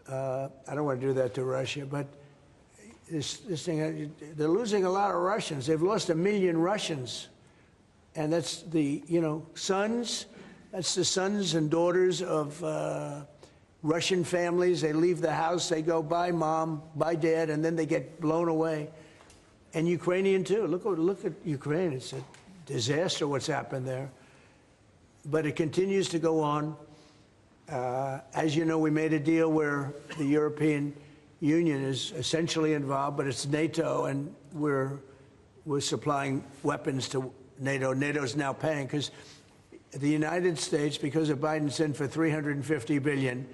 I don't want to do that to Russia, but this thing, they're losing a lot of Russians. They've lost 1 million Russians. And that's the, you know, sons, that's the sons and daughters of Russian families. They leave the house, they go, bye mom, bye dad, and then they get blown away. And Ukrainian too. Look at Ukraine. It's a disaster what's happened there. But it continues to go on. As you know, we made a deal where the European Union is essentially involved, but it's NATO, and we're was supplying weapons to NATO. NATO's now paying because the United States, because of Biden's in for $350 billion,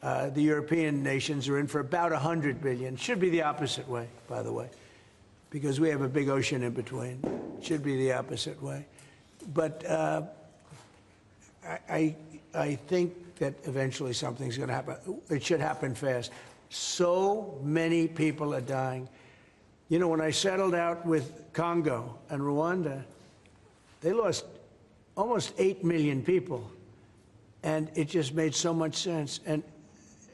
the European nations are in for about $100 billion. Should be the opposite way, by the way, because we have a big ocean in between. Should be the opposite way. But I think that eventually something's going to happen. It should happen fast. So many people are dying. You know, when I settled out with Congo and Rwanda, they lost almost 8 million people. And it just made so much sense. And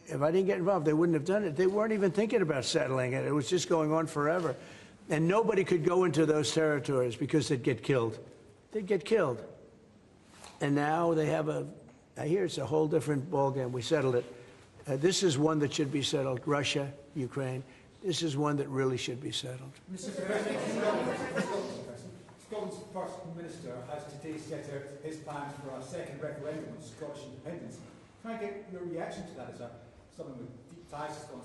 if I didn't get involved, they wouldn't have done it. They weren't even thinking about settling it. It was just going on forever. And nobody could go into those territories because they'd get killed. They'd get killed. And now they have I hear it's a whole different ballgame. We settled it. This is one that should be settled. Russia, Ukraine. This is one that really should be settled. Mr. President, Scotland's First Minister has today set out his plans for a second referendum on Scottish independence. Can I get your reaction to that as someone with deep ties to Scotland?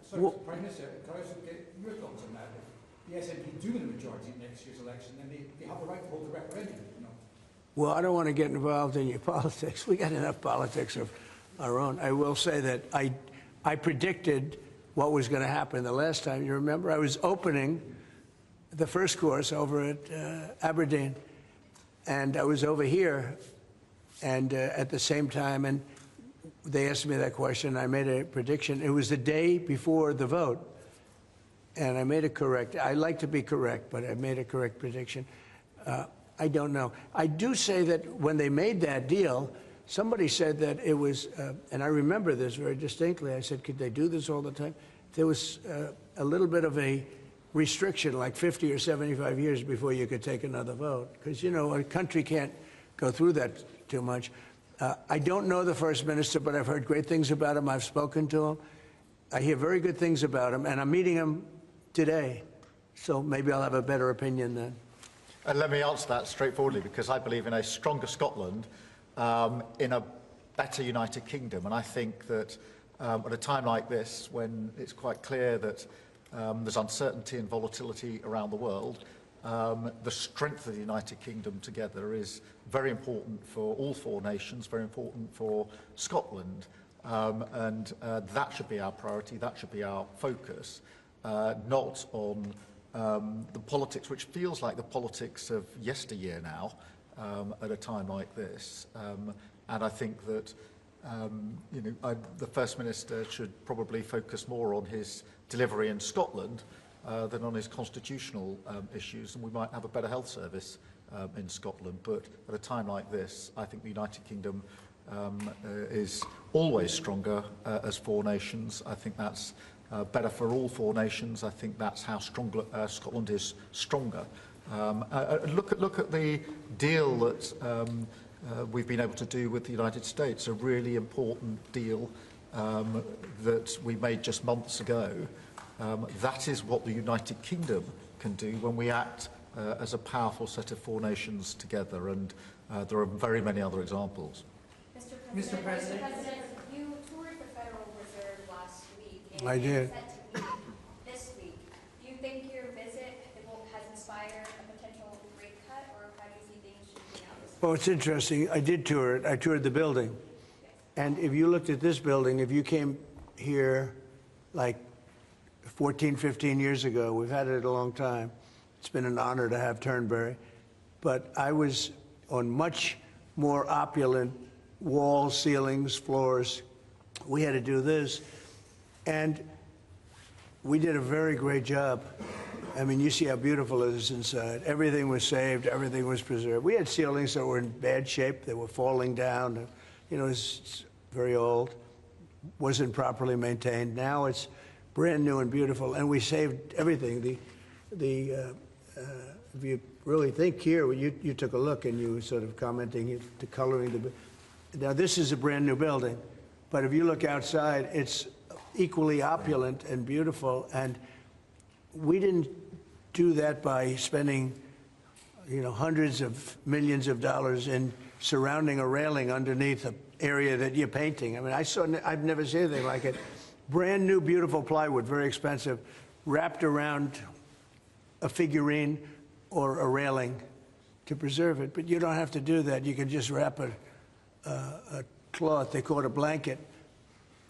Sorry, Mr. Prime Minister, can I also get your thoughts on that? If the SNP do win a majority in next year's election, then they have the right to hold a referendum, you know? Well, I don't want to get involved in your politics. We got enough politics of our own. I will say that I predicted what was going to happen the last time. You remember, I was opening the first course over at Aberdeen, and I was over here, and at the same time, and they asked me that question. I made a prediction. It was the day before the vote, and I made it correct. I like to be correct, but I made a correct prediction. I don't know. I do say that when they made that deal, somebody said that it was, and I remember this very distinctly. I said, could they do this all the time? There was a little bit of a restriction, like 50 or 75 years before you could take another vote. Because, you know, a country can't go through that too much. I don't know the First Minister, but I've heard great things about him. I've spoken to him. I hear very good things about him, and I'm meeting him today. So maybe I'll have a better opinion then. And let me answer that straightforwardly, because I believe in a stronger Scotland, in a better United Kingdom. And I think that at a time like this, when it's quite clear that there's uncertainty and volatility around the world, the strength of the United Kingdom together is very important for all four nations, very important for Scotland. And that should be our priority, that should be our focus, not on the politics, which feels like the politics of yesteryear now, at a time like this. And I think that you know, the First Minister should probably focus more on his delivery in Scotland than on his constitutional issues, and we might have a better health service in Scotland. But at a time like this, I think the United Kingdom is always stronger as four nations. I think that's better for all four nations. I think that's how Scotland is stronger. Look at the deal that we've been able to do with the United States, a really important deal that we made just months ago. That is what the United Kingdom can do when we act as a powerful set of four nations together, and there are very many other examples. Mr. President, you toured the Federal Reserve last week. And I did. Set to meet this week. Do you think your visit has inspired a potential rate cut, or how do you see things shaping out this week? Well, it's interesting. I did tour it. I toured the building. And if you looked at this building, if you came here like 14, 15 years ago, we've had it a long time. It's been an honor to have Turnberry. But I was on much more opulent walls, ceilings, floors. We had to do this. And we did a very great job. I mean, you see how beautiful it is inside. Everything was saved. Everything was preserved. We had ceilings that were in bad shape. They were falling down. You know, it's very old. Wasn't properly maintained. Now it's brand new and beautiful. And we saved everything. If you really think here, you took a look and you were sort of commenting the coloring. Now, this is a brand new building. But if you look outside, it's equally opulent and beautiful. And we didn't do that by spending, you know, hundreds of millions of dollars in surrounding a railing underneath an area that you're painting. I mean, I've never seen anything like it. Brand new, beautiful plywood, very expensive, wrapped around a figurine or a railing to preserve it. But you don't have to do that. You can just wrap a cloth, they call it a blanket,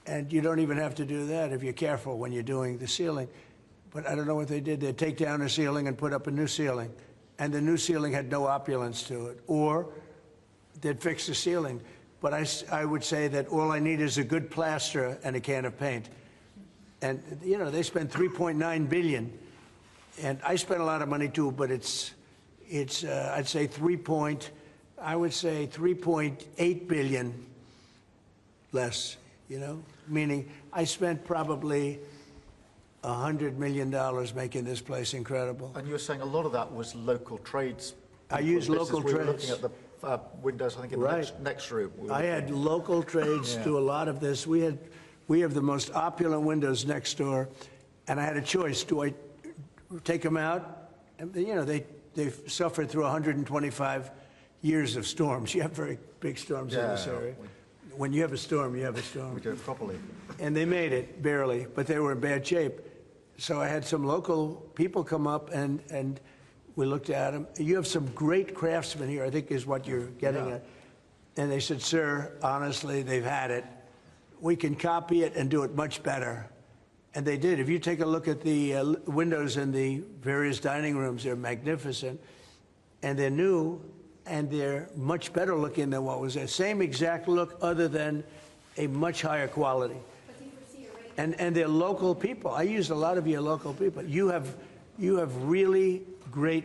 and you don't even have to do that if you're careful when you're doing the ceiling. But I don't know what they did. They'd take down a ceiling and put up a new ceiling, and the new ceiling had no opulence to it. Or they'd fix the ceiling. But I would say that all I need is a good plaster and a can of paint. And, you know, they spent $3.9 billion. And I spent a lot of money, too, but it's I'd say 3.8 billion less, you know, meaning I spent probably $100 million making this place incredible. And you were saying a lot of that was local trades. I used local We were trades. looking at the windows, I think, in the next room. I had local trades do a lot of this. We have the most opulent windows next door, and I had a choice. Do I take them out? And, you know, they've suffered through 125 years of storms. You have very big storms in this area. When you have a storm, you have a storm. We do it properly. And they made it, barely, but they were in bad shape. So I had some local people come up, and we looked at them. You have some great craftsmen here, I think is what you're getting at. And they said, sir, honestly, they've had it. We can copy it and do it much better. And they did. If you take a look at the windows in the various dining rooms, they're magnificent. And they're new, and they're much better looking than what was there. Same exact look, other than a much higher quality. And they're local people. I used a lot of your local people. You have really great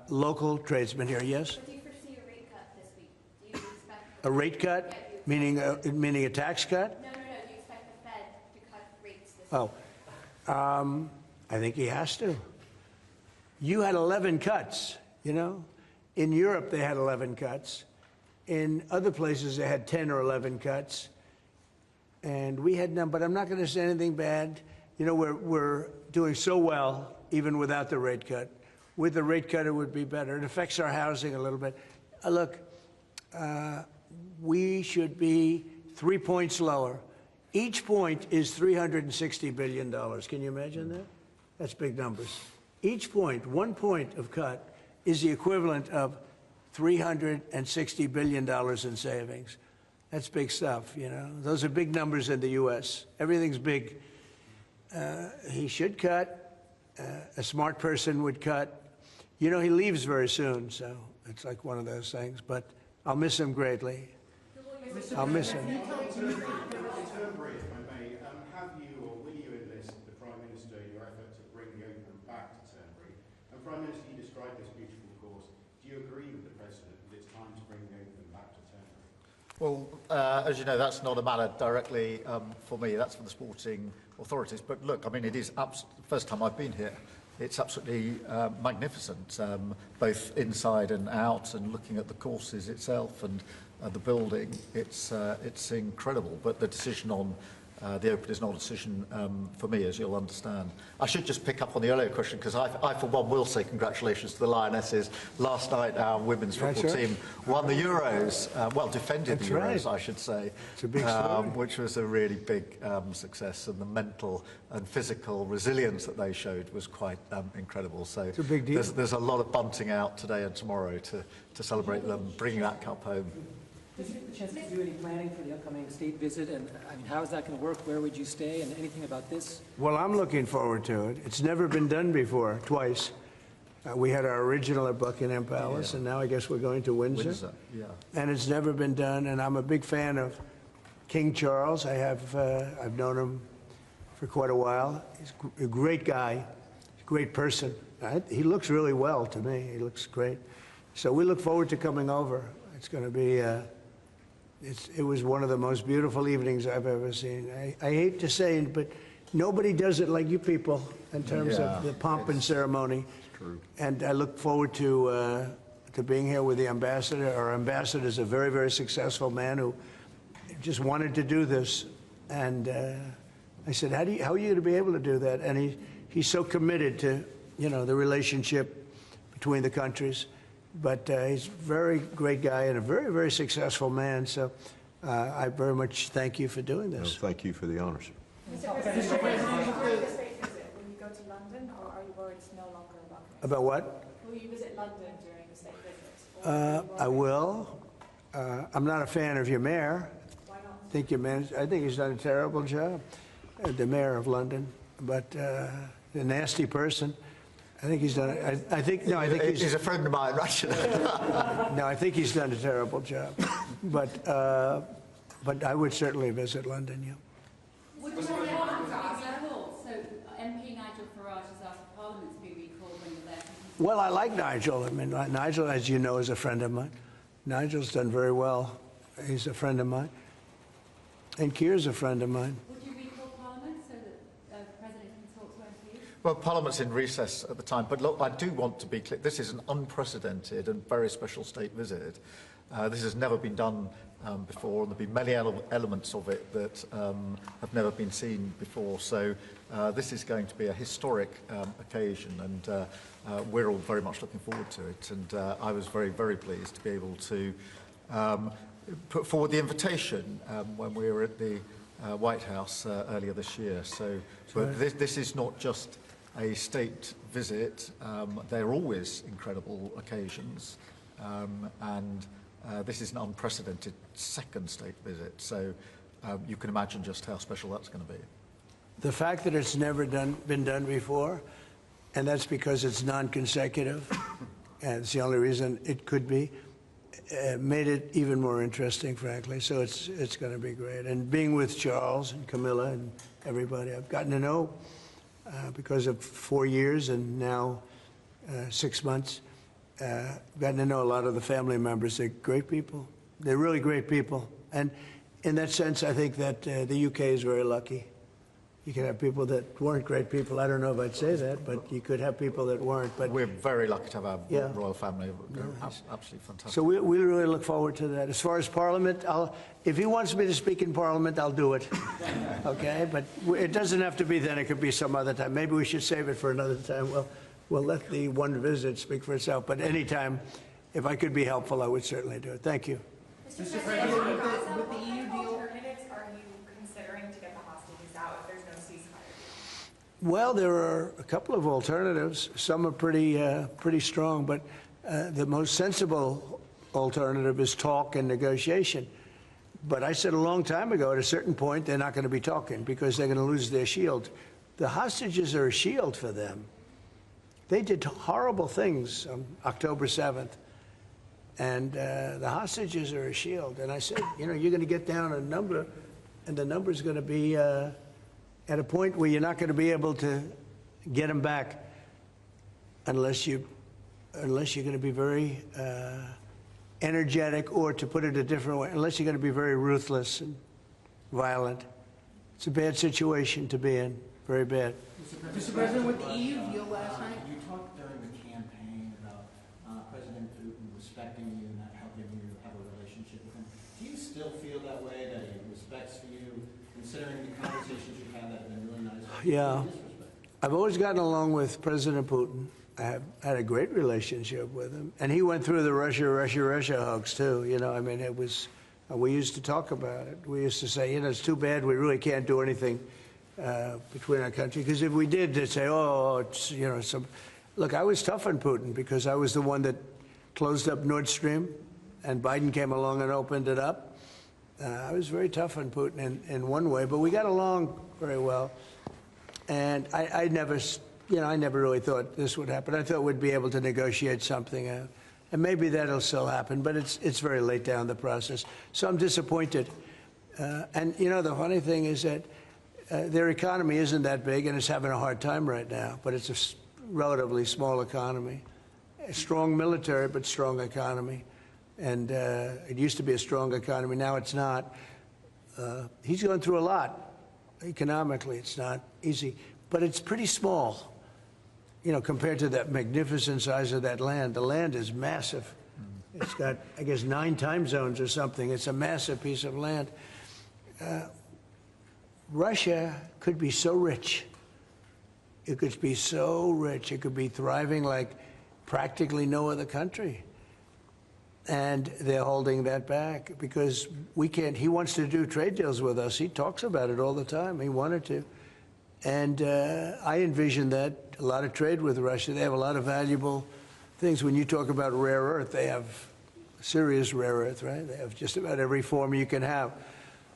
local tradesmen here, yes? But do you foresee a rate cut this week? Do you expect A rate cut? Meaning a tax cut? No. Do you expect the Fed to cut rates this week? Oh, I think he has to. You had 11 cuts, you know? In Europe, they had 11 cuts. In other places, they had 10 or 11 cuts. And we had none, but I'm not going to say anything bad. You know, we're doing so well, even without the rate cut. With the rate cut, it would be better. It affects our housing a little bit. Look, we should be 3 points lower. Each point is $360 billion. Can you imagine that? That's big numbers. Each point, 1 point of cut, is the equivalent of $360 billion in savings. That's big stuff, you know. Those are big numbers in the U.S. Everything's big. He should cut. A smart person would cut. You know, he leaves very soon, so it's like one of those things. But I'll miss him greatly. I'll miss him. Turnberry, if I may, have you or will you enlist the Prime Minister in your effort to bring the open back to Turnberry? And Prime Minister, you described this beautiful course. Do you agree with the President that it's time to bring the open back to Turnberry? Well, as you know, that's not a matter directly for me. That's for the sporting authorities. But look, I mean, it is the first time I've been here. It's absolutely magnificent, both inside and out, and looking at the courses itself and the building. It's incredible. But the decision on the Open is not a decision for me, as you'll understand. I should just pick up on the earlier question, because I, for one, will say congratulations to the Lionesses. Last night, our women's football team won the Euros, well, defended the Euros, I should say, it's a big story. which was a really big success, and the mental and physical resilience that they showed was quite incredible. So it's a big deal. There's a lot of bunting out today and tomorrow to celebrate them bringing that cup home. Did you get a chance to do any planning for the upcoming state visit? And I mean, how is that going to work? Where would you stay? And anything about this? Well, I'm looking forward to it. It's never been done before, twice. We had our original at Buckingham Palace, and now I guess we're going to Windsor. And it's never been done, and I'm a big fan of King Charles. I've known him for quite a while. He's a great guy, a great person. He looks really well to me. He looks great. So we look forward to coming over. It's going to be... It was one of the most beautiful evenings I've ever seen. I hate to say it, but nobody does it like you people in terms of the pomp and ceremony. True. And I look forward to being here with the ambassador. Our ambassador is a very, very successful man who just wanted to do this. And I said, how are you going to be able to do that? And he's so committed to, you know, the relationship between the countries. But he's a very great guy and a very, very successful man. So I very much thank you for doing this. Well, thank you for the honors. Mr. President, will you go to London, or are you worried it's no longer About what? Will you visit London during the state visit? I will. I'm not a fan of your mayor. Why not? I think he's done a terrible job, the mayor of London. But a nasty person. I think he's done. I think he's a friend of mine, right? No, I think he's done a terrible job. But I would certainly visit London. Yeah. Would you like Gaza? So MP Nigel Farage has asked Parliament to be recalled when you're there. Well, I like Nigel. I mean, Nigel, as you know, is a friend of mine. Nigel's done very well. He's a friend of mine. And Keir's a friend of mine. Would you recall Parliament so that the President can talk to MPs? Well, Parliament's in recess at the time, but look, I do want to be clear. This is an unprecedented and very special state visit. This has never been done before, and there'll be many elements of it that have never been seen before. So this is going to be a historic occasion, and we're all very much looking forward to it. And I was very, very pleased to be able to put forward the invitation when we were at the White House earlier this year. So but this is not just a state visit. They're always incredible occasions, and this is an unprecedented second state visit. So you can imagine just how special that's going to be. The fact that it's never been done before, and that's because it's non-consecutive, and it's the only reason it could be, made it even more interesting, frankly. So it's going to be great. And being with Charles and Camilla and everybody, I've gotten to know because of 4 years and now 6 months. Gotten to know a lot of the family members. They're great people. They're really great people. And in that sense, I think that the UK is very lucky. You can have people that weren't great people. I don't know if I'd say that, but you could have people that weren't. But we're very lucky to have our royal family. Absolutely fantastic. So we really look forward to that. As far as Parliament, if he wants me to speak in Parliament, I'll do it. Okay? But it doesn't have to be then. It could be some other time. Maybe we should save it for another time. Well, we'll let the one visit speak for itself. But anytime, if I could be helpful, I would certainly do it. Thank you. Mr. President, with the EU deal, alternatives are you considering to get the hostages out if there's no ceasefire? Well, there are a couple of alternatives. Some are pretty strong, but the most sensible alternative is talk and negotiation. But I said a long time ago, at a certain point, they're not going to be talking because they're going to lose their shield. The hostages are a shield for them. They did horrible things on October 7th, and the hostages are a shield. And I said, you know, you're going to get down a number, and the number's going to be at a point where you're not going to be able to get them back unless you're going to be very energetic, or to put it a different way, unless you're going to be very ruthless and violent. It's a bad situation to be in, very bad. Mr. President, with the EU deal last night, you talked during the campaign about President Putin respecting you and helping you have a relationship with him. Do you still feel that way, that he respects you, considering the conversations you've had that have been really nice? Yeah. I've always gotten along with President Putin. I have had a great relationship with him. And he went through the Russia hoax, too. You know, I mean, it was, we used to talk about it. We used to say, you know, it's too bad we really can't do anything between our country, because if we did, they'd say, oh, it's, you know, some. Look, I was tough on Putin because I was the one that closed up Nord Stream, and Biden came along and opened it up. I was very tough on Putin in one way, but we got along very well. And I never, you know, I never really thought this would happen. I thought we'd be able to negotiate something out, and maybe that'll still happen, but it's very late down the process. So I'm disappointed. And you know, the funny thing is that their economy isn't that big, and it's having a hard time right now, but it's a relatively small economy. A strong military, but strong economy. And it used to be a strong economy, now it's not. He's gone through a lot. Economically, it's not easy, but it's pretty small, you know, compared to that magnificent size of that land. The land is massive. It's got, I guess, 9 time zones or something. It's a massive piece of land. Russia could be so rich. It could be so rich. It could be thriving like practically no other country. And they're holding that back because we can't. He wants to do trade deals with us. He talks about it all the time. He wanted to. And I envision that a lot of trade with Russia. They have a lot of valuable things. When you talk about rare earth, they have serious rare earth, right? They have just about every form you can have.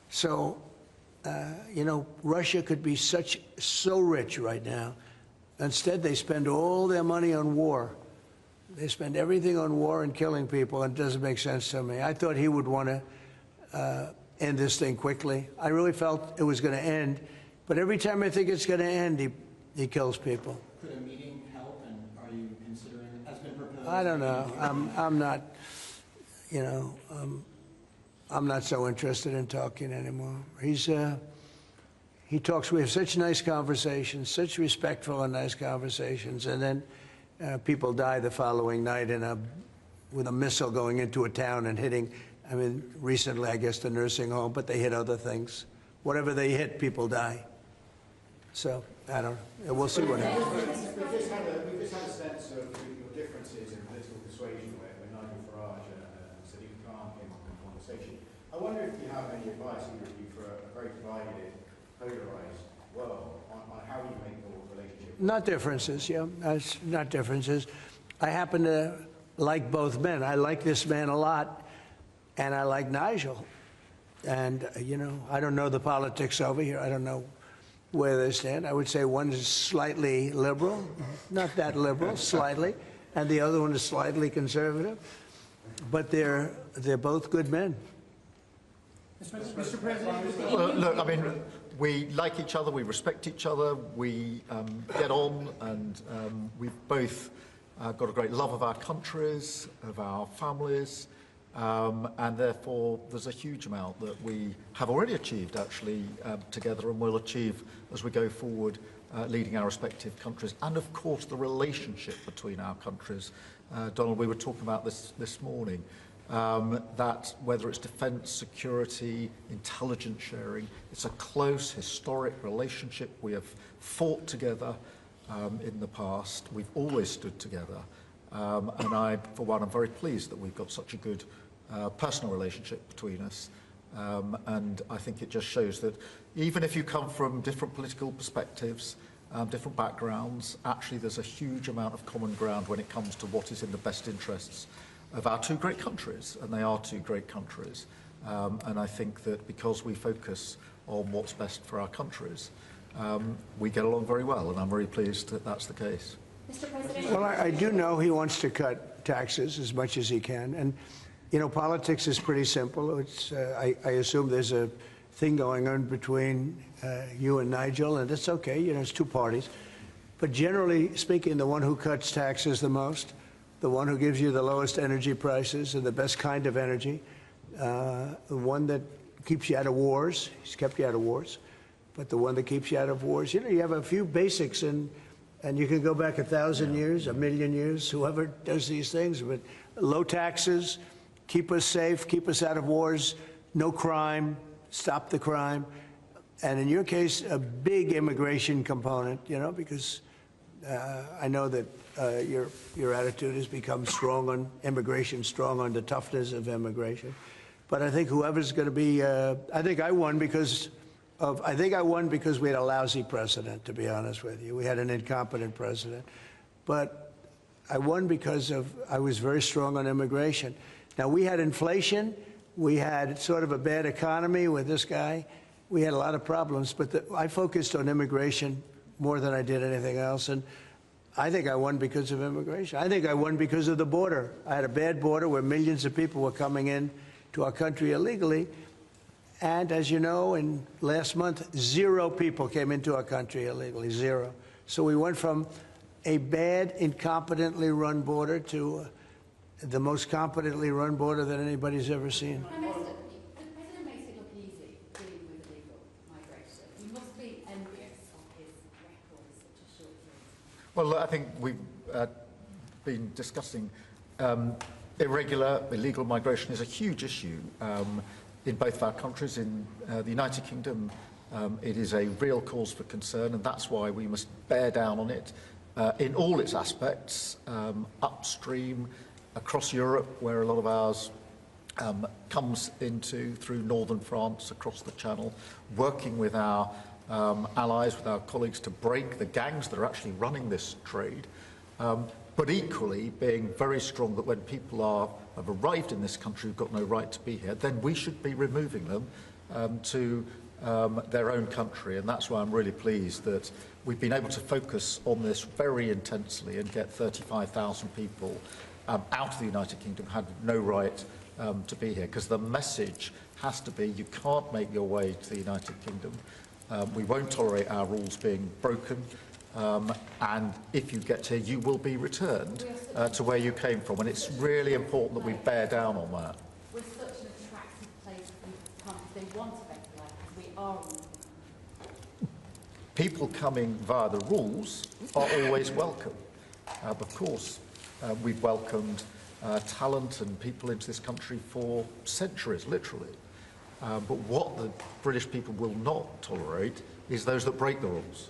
So, you know, Russia could be so rich right now. Instead, they spend all their money on war. They spend everything on war and killing people, and it doesn't make sense to me. I thought he would want to end this thing quickly. I really felt it was going to end, but every time I think it's going to end, he kills people. Could a meeting help, and are you considering, has been proposed? I don't know. I'm not, you know, I'm not so interested in talking anymore. He talks, we have such nice conversations, such respectful and nice conversations, and then people die the following night with a missile going into a town and hitting, I mean, recently, I guess, the nursing home, but they hit other things. Whatever they hit, people die. So, I don't know. We'll see what happens. We've just had a sense of your differences in political persuasion when Nigel Farage and Sadiq Khan came up in conversation. I wonder if you have any advice, either of you, for a very divided, polarised world on how you make your relationship. Not differences, yeah. Not differences. I happen to like both men. I like this man a lot, and I like Nigel. And, you know, I don't know the politics over here. I don't know where they stand. I would say one is slightly liberal, not that liberal, slightly, and the other one is slightly conservative. But they're both good men. Mr. President, well, look, I mean, we like each other, we respect each other, we get on, and we've both got a great love of our countries, of our families, and therefore there's a huge amount that we have already achieved, actually, together, and will achieve as we go forward, leading our respective countries, and of course the relationship between our countries. Donald, we were talking about this morning. That whether it's defence, security, intelligence sharing, it's a close, historic relationship. We have fought together in the past. We've always stood together. And I, for one, am very pleased that we've got such a good personal relationship between us. And I think it just shows that even if you come from different political perspectives, different backgrounds, actually there's a huge amount of common ground when it comes to what is in the best interests of our two great countries, and they are two great countries. And I think that because we focus on what's best for our countries, we get along very well, and I'm very pleased that that's the case. Mr. President? Well, I do know he wants to cut taxes as much as he can. And, you know, politics is pretty simple. It's, I assume there's a thing going on between you and Nigel, and it's okay, you know, it's two parties. But generally speaking, the one who cuts taxes the most, the one who gives you the lowest energy prices and the best kind of energy, the one that keeps you out of wars, he's kept you out of wars, but the one that keeps you out of wars, you know, you have a few basics, and you can go back 1,000 years, 1,000,000 years, whoever does these things, but low taxes, keep us safe, keep us out of wars, no crime, stop the crime, and in your case, a big immigration component, you know, because I know that your attitude has become strong on immigration, strong on the toughness of immigration. But I think whoever's going to be, I think I won because we had a lousy president, to be honest with you. We had an incompetent president. But I won because I was very strong on immigration. Now, we had inflation. We had sort of a bad economy with this guy. We had a lot of problems. But I focused on immigration more than I did anything else. And I think I won because of immigration. I think I won because of the border. I had a bad border where millions of people were coming in to our country illegally. And as you know, in last month, 0 people came into our country illegally, 0. So we went from a bad, incompetently run border to the most competently run border that anybody's ever seen. Prime Minister, the President makes it look easy dealing with illegal migration. You must be envious of his record in such a short period. Well, I think we've been discussing irregular, illegal migration is a huge issue in both of our countries. In the United Kingdom, it is a real cause for concern, and that's why we must bear down on it in all its aspects, upstream, across Europe, where a lot of ours comes into through northern France, across the Channel, working with our allies, with our colleagues, to break the gangs that are actually running this trade. But equally being very strong that when people have arrived in this country who've got no right to be here, then we should be removing them to their own country. And that's why I'm really pleased that we've been able to focus on this very intensely and get 35,000 people out of the United Kingdom who had no right to be here. Because the message has to be, you can't make your way to the United Kingdom. We won't tolerate our rules being broken. And if you get here, you will be returned to where you came from. And it's really important that we bear down on that. We're such an attractive place for people to come if they want a better life, because we are. People coming via the rules are always welcome. Of course, we've welcomed talent and people into this country for centuries, literally. But what the British people will not tolerate is those that break the rules.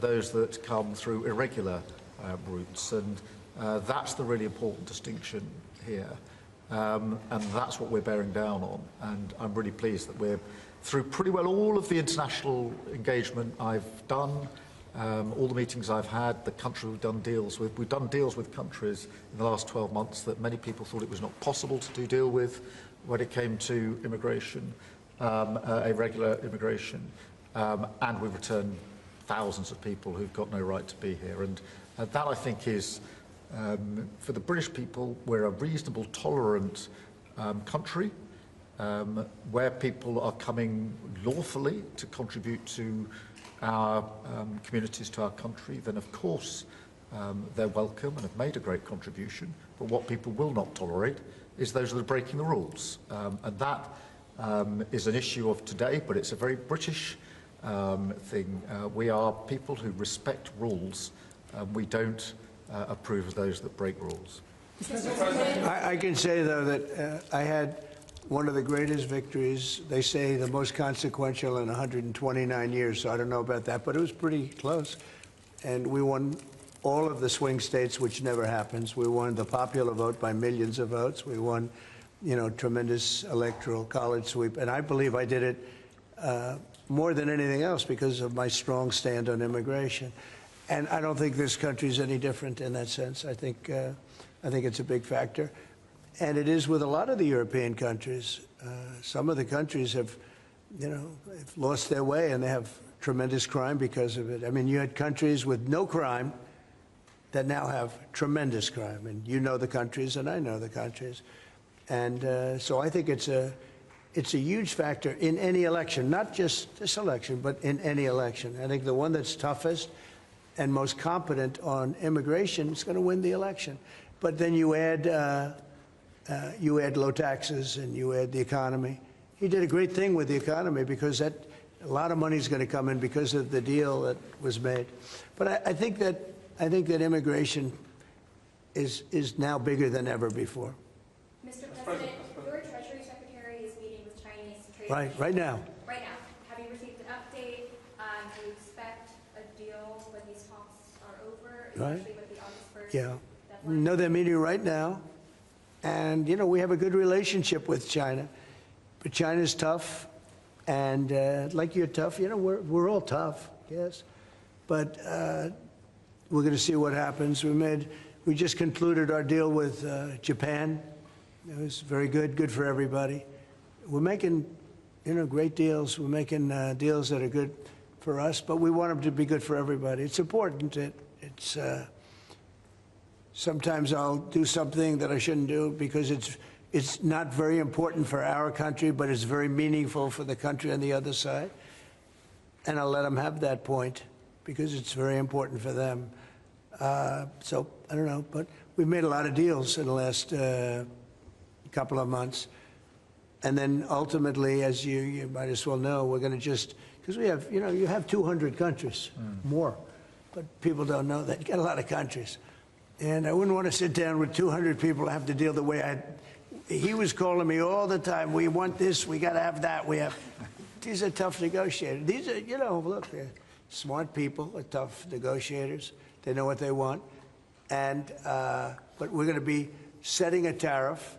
Those that come through irregular routes, and that's the really important distinction here, and that's what we're bearing down on. And I'm really pleased that we're through pretty well all of the international engagement I've done, all the meetings I've had, the country we've done deals with countries in the last 12 months that many people thought it was not possible to deal with when it came to immigration, irregular immigration, and we've returned thousands of people who've got no right to be here. And that, I think, is, for the British people, we're a reasonable, tolerant country where people are coming lawfully to contribute to our communities, to our country. Then, of course, they're welcome and have made a great contribution. But what people will not tolerate is those that are breaking the rules. And that is an issue of today, but it's a very British thing. We are people who respect rules. We don't approve of those that break rules. I can say, though, that I had one of the greatest victories, they say the most consequential in 129 years, so I don't know about that, but it was pretty close. And we won all of the swing states, which never happens. We won the popular vote by millions of votes. We won, tremendous electoral college sweep. And I believe I did it more than anything else because of my strong stand on immigration. And I don't think this country is any different in that sense. I think it's a big factor. And it is with a lot of the European countries. Some of the countries have lost their way, and they have tremendous crime because of it. I mean, you had countries with no crime that now have tremendous crime. And you know the countries, and I know the countries. And so I think it's a huge factor in any election, not just this election, but in any election. I think the one that's toughest and most competent on immigration is going to win the election. But then you add low taxes and you add the economy. He did a great thing with the economy because a lot of money is going to come in because of the deal that was made. But I think that immigration is now bigger than ever before. Mr. President, your Treasury Secretary is meeting with Chinese trade. Right now. Right now. Have you received an update? Do you expect a deal when these talks are over, especially with the August 1st deadline? No, they're meeting right now. And, we have a good relationship with China. But China's tough. And like you're tough, we're all tough, yes. But we're going to see what happens. We just concluded our deal with Japan. It was very good for everybody. We're making, great deals. We're making deals that are good for us, but we want them to be good for everybody. It's important. It's sometimes I'll do something that I shouldn't do because it's not very important for our country, but it's very meaningful for the country on the other side. And I'll let them have that point because it's very important for them. So I don't know, but we've made a lot of deals in the last couple of months. And then ultimately, as you might as well know, we're going to just, because we have, you have 200 countries, more, but people don't know that. You got a lot of countries. And I wouldn't want to sit down with 200 people and have to deal the way he was calling me all the time. We want this, we got to have that. These are tough negotiators. These are, look, they're smart people, they're tough negotiators. They know what they want. And, but we're going to be setting a tariff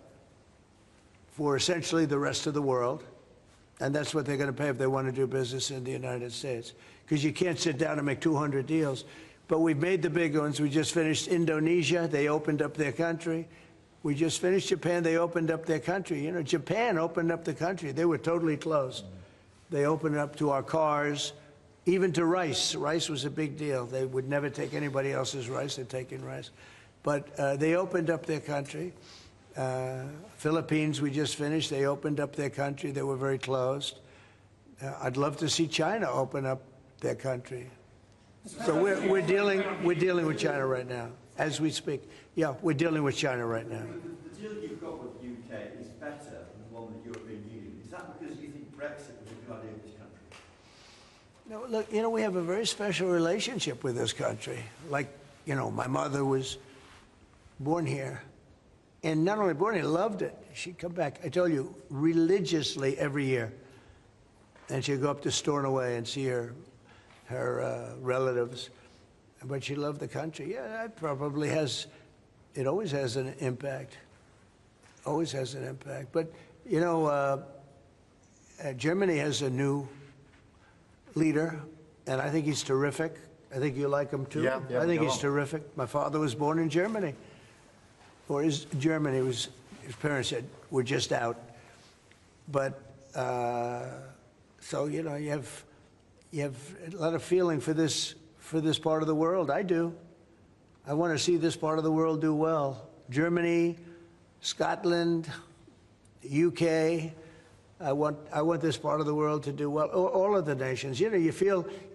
for essentially the rest of the world. And that's what they're going to pay if they want to do business in the United States. Because you can't sit down and make 200 deals. But we've made the big ones. We just finished Indonesia. They opened up their country. We just finished Japan. They opened up their country. You know, Japan opened up the country. They were totally closed. They opened up to our cars, even to rice. Rice was a big deal. They would never take anybody else's rice. They're taking rice. But they opened up their country. Philippines, we just finished. They opened up their country. They were very closed. I'd love to see China open up their country. So we're dealing with China right now, as we speak. Yeah, we're dealing with China right now. The deal you've got with the UK is better than the one with the European Union. Is that because you think Brexit was a good idea for this country? No, look, you know, we have a very special relationship with this country. Like, you know, my mother was born here. And not only born here, loved it. She'd come back, I told you, religiously every year. And she'd go up to Stornoway and see her relatives. But she loved the country. Yeah, that probably has, it always has an impact. Always has an impact. But, you know, Germany has a new leader, and I think he's terrific. I think you like him too. Yeah, I think he's terrific. My father was born in Germany. Or his Germany was, his parents said, we're just out. But, so, you know, you have a lot of feeling for this part of the world. I do. I want to see this part of the world do well. Germany, Scotland, UK. I want this part of the world to do well. All of the nations. You know,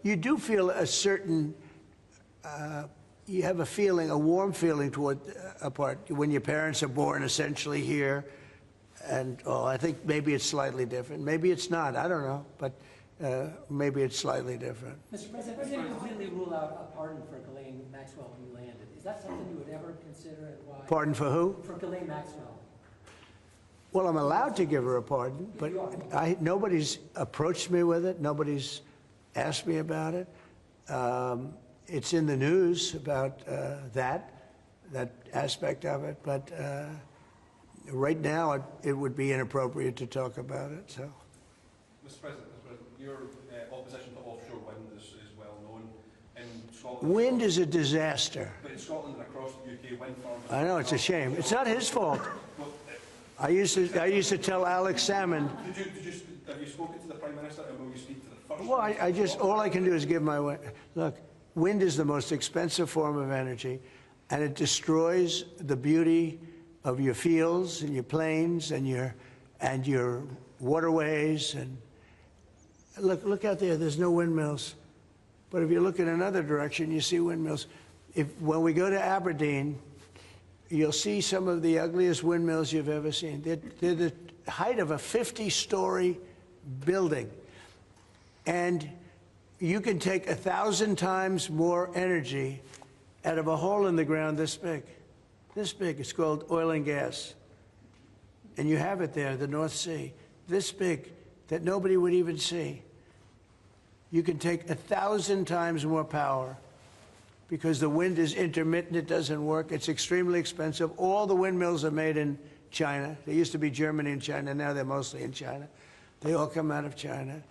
you do feel a certain, you have a feeling, a warm feeling toward a part when your parents are born essentially here. And I think maybe it's slightly different.Maybe it's not. I don't know. But maybe it's slightly different. Mr. President, we didn't completely rule out a pardon for Ghislaine Maxwell who landed. Is that something you would ever consider, and why? Pardon for who? For Ghislaine Maxwell. Well, I'm allowed to give her a pardon, but nobody's approached me with it. Nobody's asked me about it. It's in the news about that aspect of it, but right now it would be inappropriate to talk about it. So, Mr. President, your opposition to offshore wind is well known. In Scotland, wind is a disaster. But in Scotland and across the UK, wind farms. I know, it's a shame. It's not his fault. I used to tell Alex Salmond. Have you spoken to the Prime Minister, and will you speak to the First? Well, all I can do is give my look. Wind is the most expensive form of energy, and it destroys the beauty of your fields and your plains and your waterways. And look out there. There's no windmills, but if you look in another direction, you see windmills. When we go to Aberdeen, you'll see some of the ugliest windmills you've ever seen. They're the height of a 50-story building. And you can take 1,000 times more energy out of a hole in the ground this big. This big. It's called oil and gas. And you have it there, the North Sea. This big, that nobody would even see. You can take 1,000 times more power, because the wind is intermittent, it doesn't work, it's extremely expensive. All the windmills are made in China. They used to be Germany and China, now they're mostly in China. They all come out of China.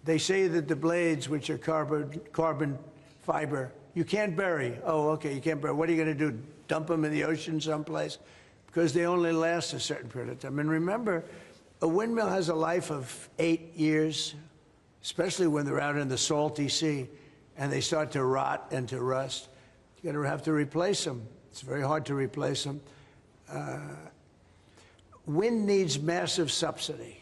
They say that the blades, which are carbon fiber, you can't bury. Oh, okay, you can't bury. What are you going to do, dump them in the ocean someplace? Because they only last a certain period of time. And remember, a windmill has a life of 8 years, especially when they're out in the salty sea, and they start to rot and to rust. You're going to have to replace them. It's very hard to replace them. Wind needs massive subsidy.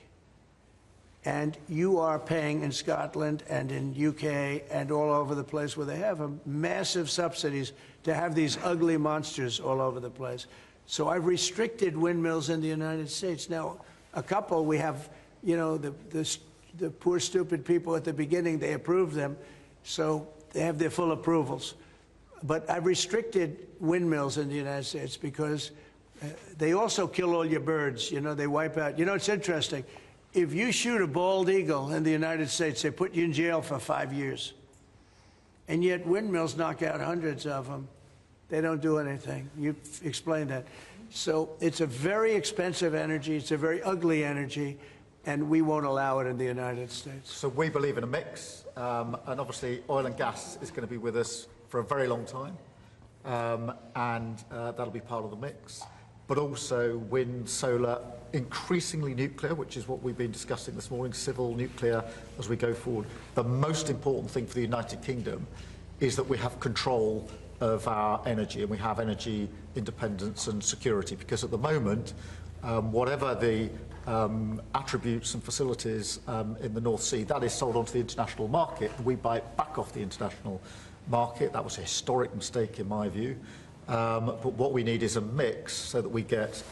And you are paying in Scotland and in UK and all over the place where they have them, massive subsidies to have these ugly monsters all over the place. So I've restricted windmills in the United States. Now, a couple we have, you know, the poor stupid people at the beginning, they approved them. So they have their full approvals. But I've restricted windmills in the United States because they also kill all your birds. You know, they wipe out. You know, it's interesting. If you shoot a bald eagle in the United States, they put you in jail for 5 years. And yet windmills knock out hundreds of them. They don't do anything. You explained that. So it's a very expensive energy. It's a very ugly energy. and we won't allow it in the United States. So we believe in a mix, and obviously oil and gas is going to be with us for a very long time, and that'll be part of the mix. But also wind, solar, increasingly nuclear, which is what we've been discussing this morning, civil nuclear as we go forward. The most important thing for the United Kingdom is that we have control of our energy, and we have energy independence and security, because at the moment, whatever the attributes and facilities in the North Sea, that is sold onto the international market, and we buy it back off the international market. That was a historic mistake in my view. But what we need is a mix so that we get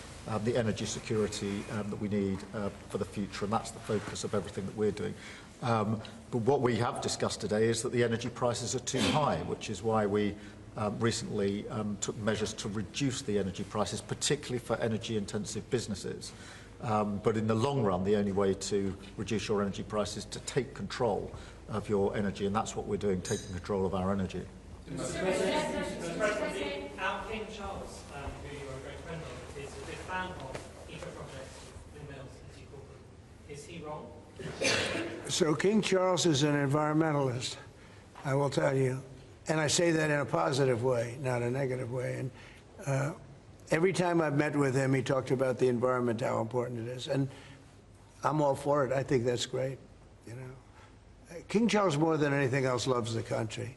the energy security that we need for the future, and that's the focus of everything that we're doing. But what we have discussed today is that the energy prices are too high, which is why we recently took measures to reduce the energy prices, particularly for energy-intensive businesses. But in the long run, the only way to reduce your energy prices is to take control of your energy, and that's what we're doing, taking control of our energy. Mr. President, King Charles, who you are a great friend of, is a big fan of eco-projects, windmills, as you call them. Is he wrong? So King Charles is an environmentalist, I will tell you. And I say that in a positive way, not a negative way. And every time I've met with him, he talked about the environment, how important it is. And I'm all for it. I think that's great, you know. King Charles, more than anything else, loves the country.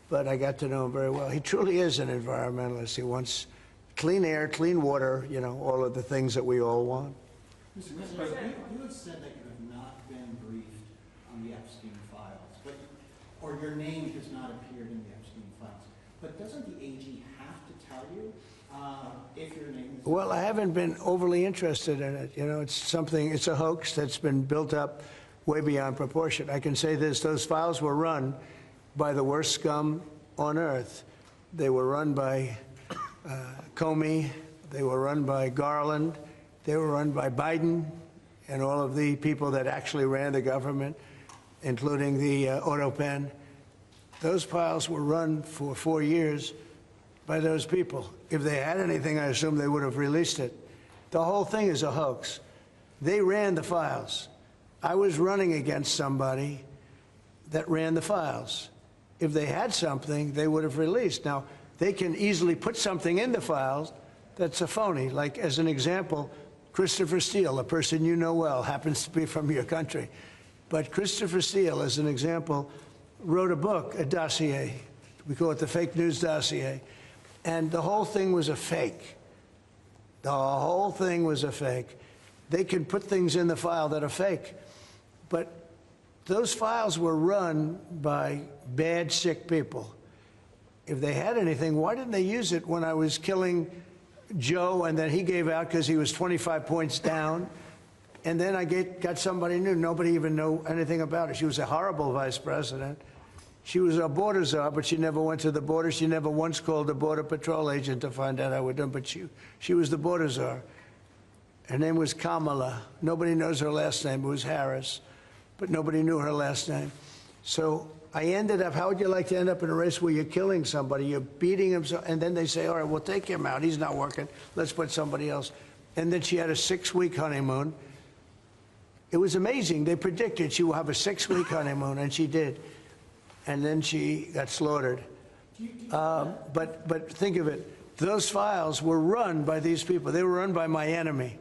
But I got to know him very well. He truly is an environmentalist. He wants clean air, clean water, you know, all of the things that we all want. Mr. President, you had said that you have not been briefed on the Epstein files, or your name has not appeared in the Epstein files. But doesn't the AG have to tell you if your name is... Well, I haven't been overly interested in it. You know, it's a hoax that's been built up way beyond proportion. I can say this, those files were run by the worst scum on earth. They were run by Comey, they were run by Garland, they were run by Biden and all of the people that actually ran the government, including the auto pen. Those files were run for 4 years by those people. If they had anything, I assume they would have released it. The whole thing is a hoax. They ran the files. I was running against somebody that ran the files. If they had something, they would have released. Now, they can easily put something in the files that's a phony. Like, as an example, Christopher Steele, a person you know well, happens to be from your country. But Christopher Steele, as an example, wrote a book, a dossier. We call it the fake news dossier. And the whole thing was a fake. The whole thing was a fake. They can put things in the file that are fake. But those files were run by bad, sick people. If they had anything, why didn't they use it when I was killing Joe and then he gave out because he was 25 points down? And then I got somebody new. Nobody even knew anything about it. She was a horrible vice president. She was a border czar, but she never went to the border. She never once called a border patrol agent to find out how we're done, but she was the border czar. Her name was Kamala. Nobody knows her last name. It was Harris. But nobody knew her last name. So I ended up, how would you like to end up in a race where you're killing somebody, you're beating him, and then they say, all right, we'll take him out. He's not working. Let's put somebody else. And then she had a 6-week honeymoon. It was amazing. They predicted she would have a 6-week honeymoon, and she did. And then she got slaughtered. But think of it. Those files were run by these people. They were run by my enemy.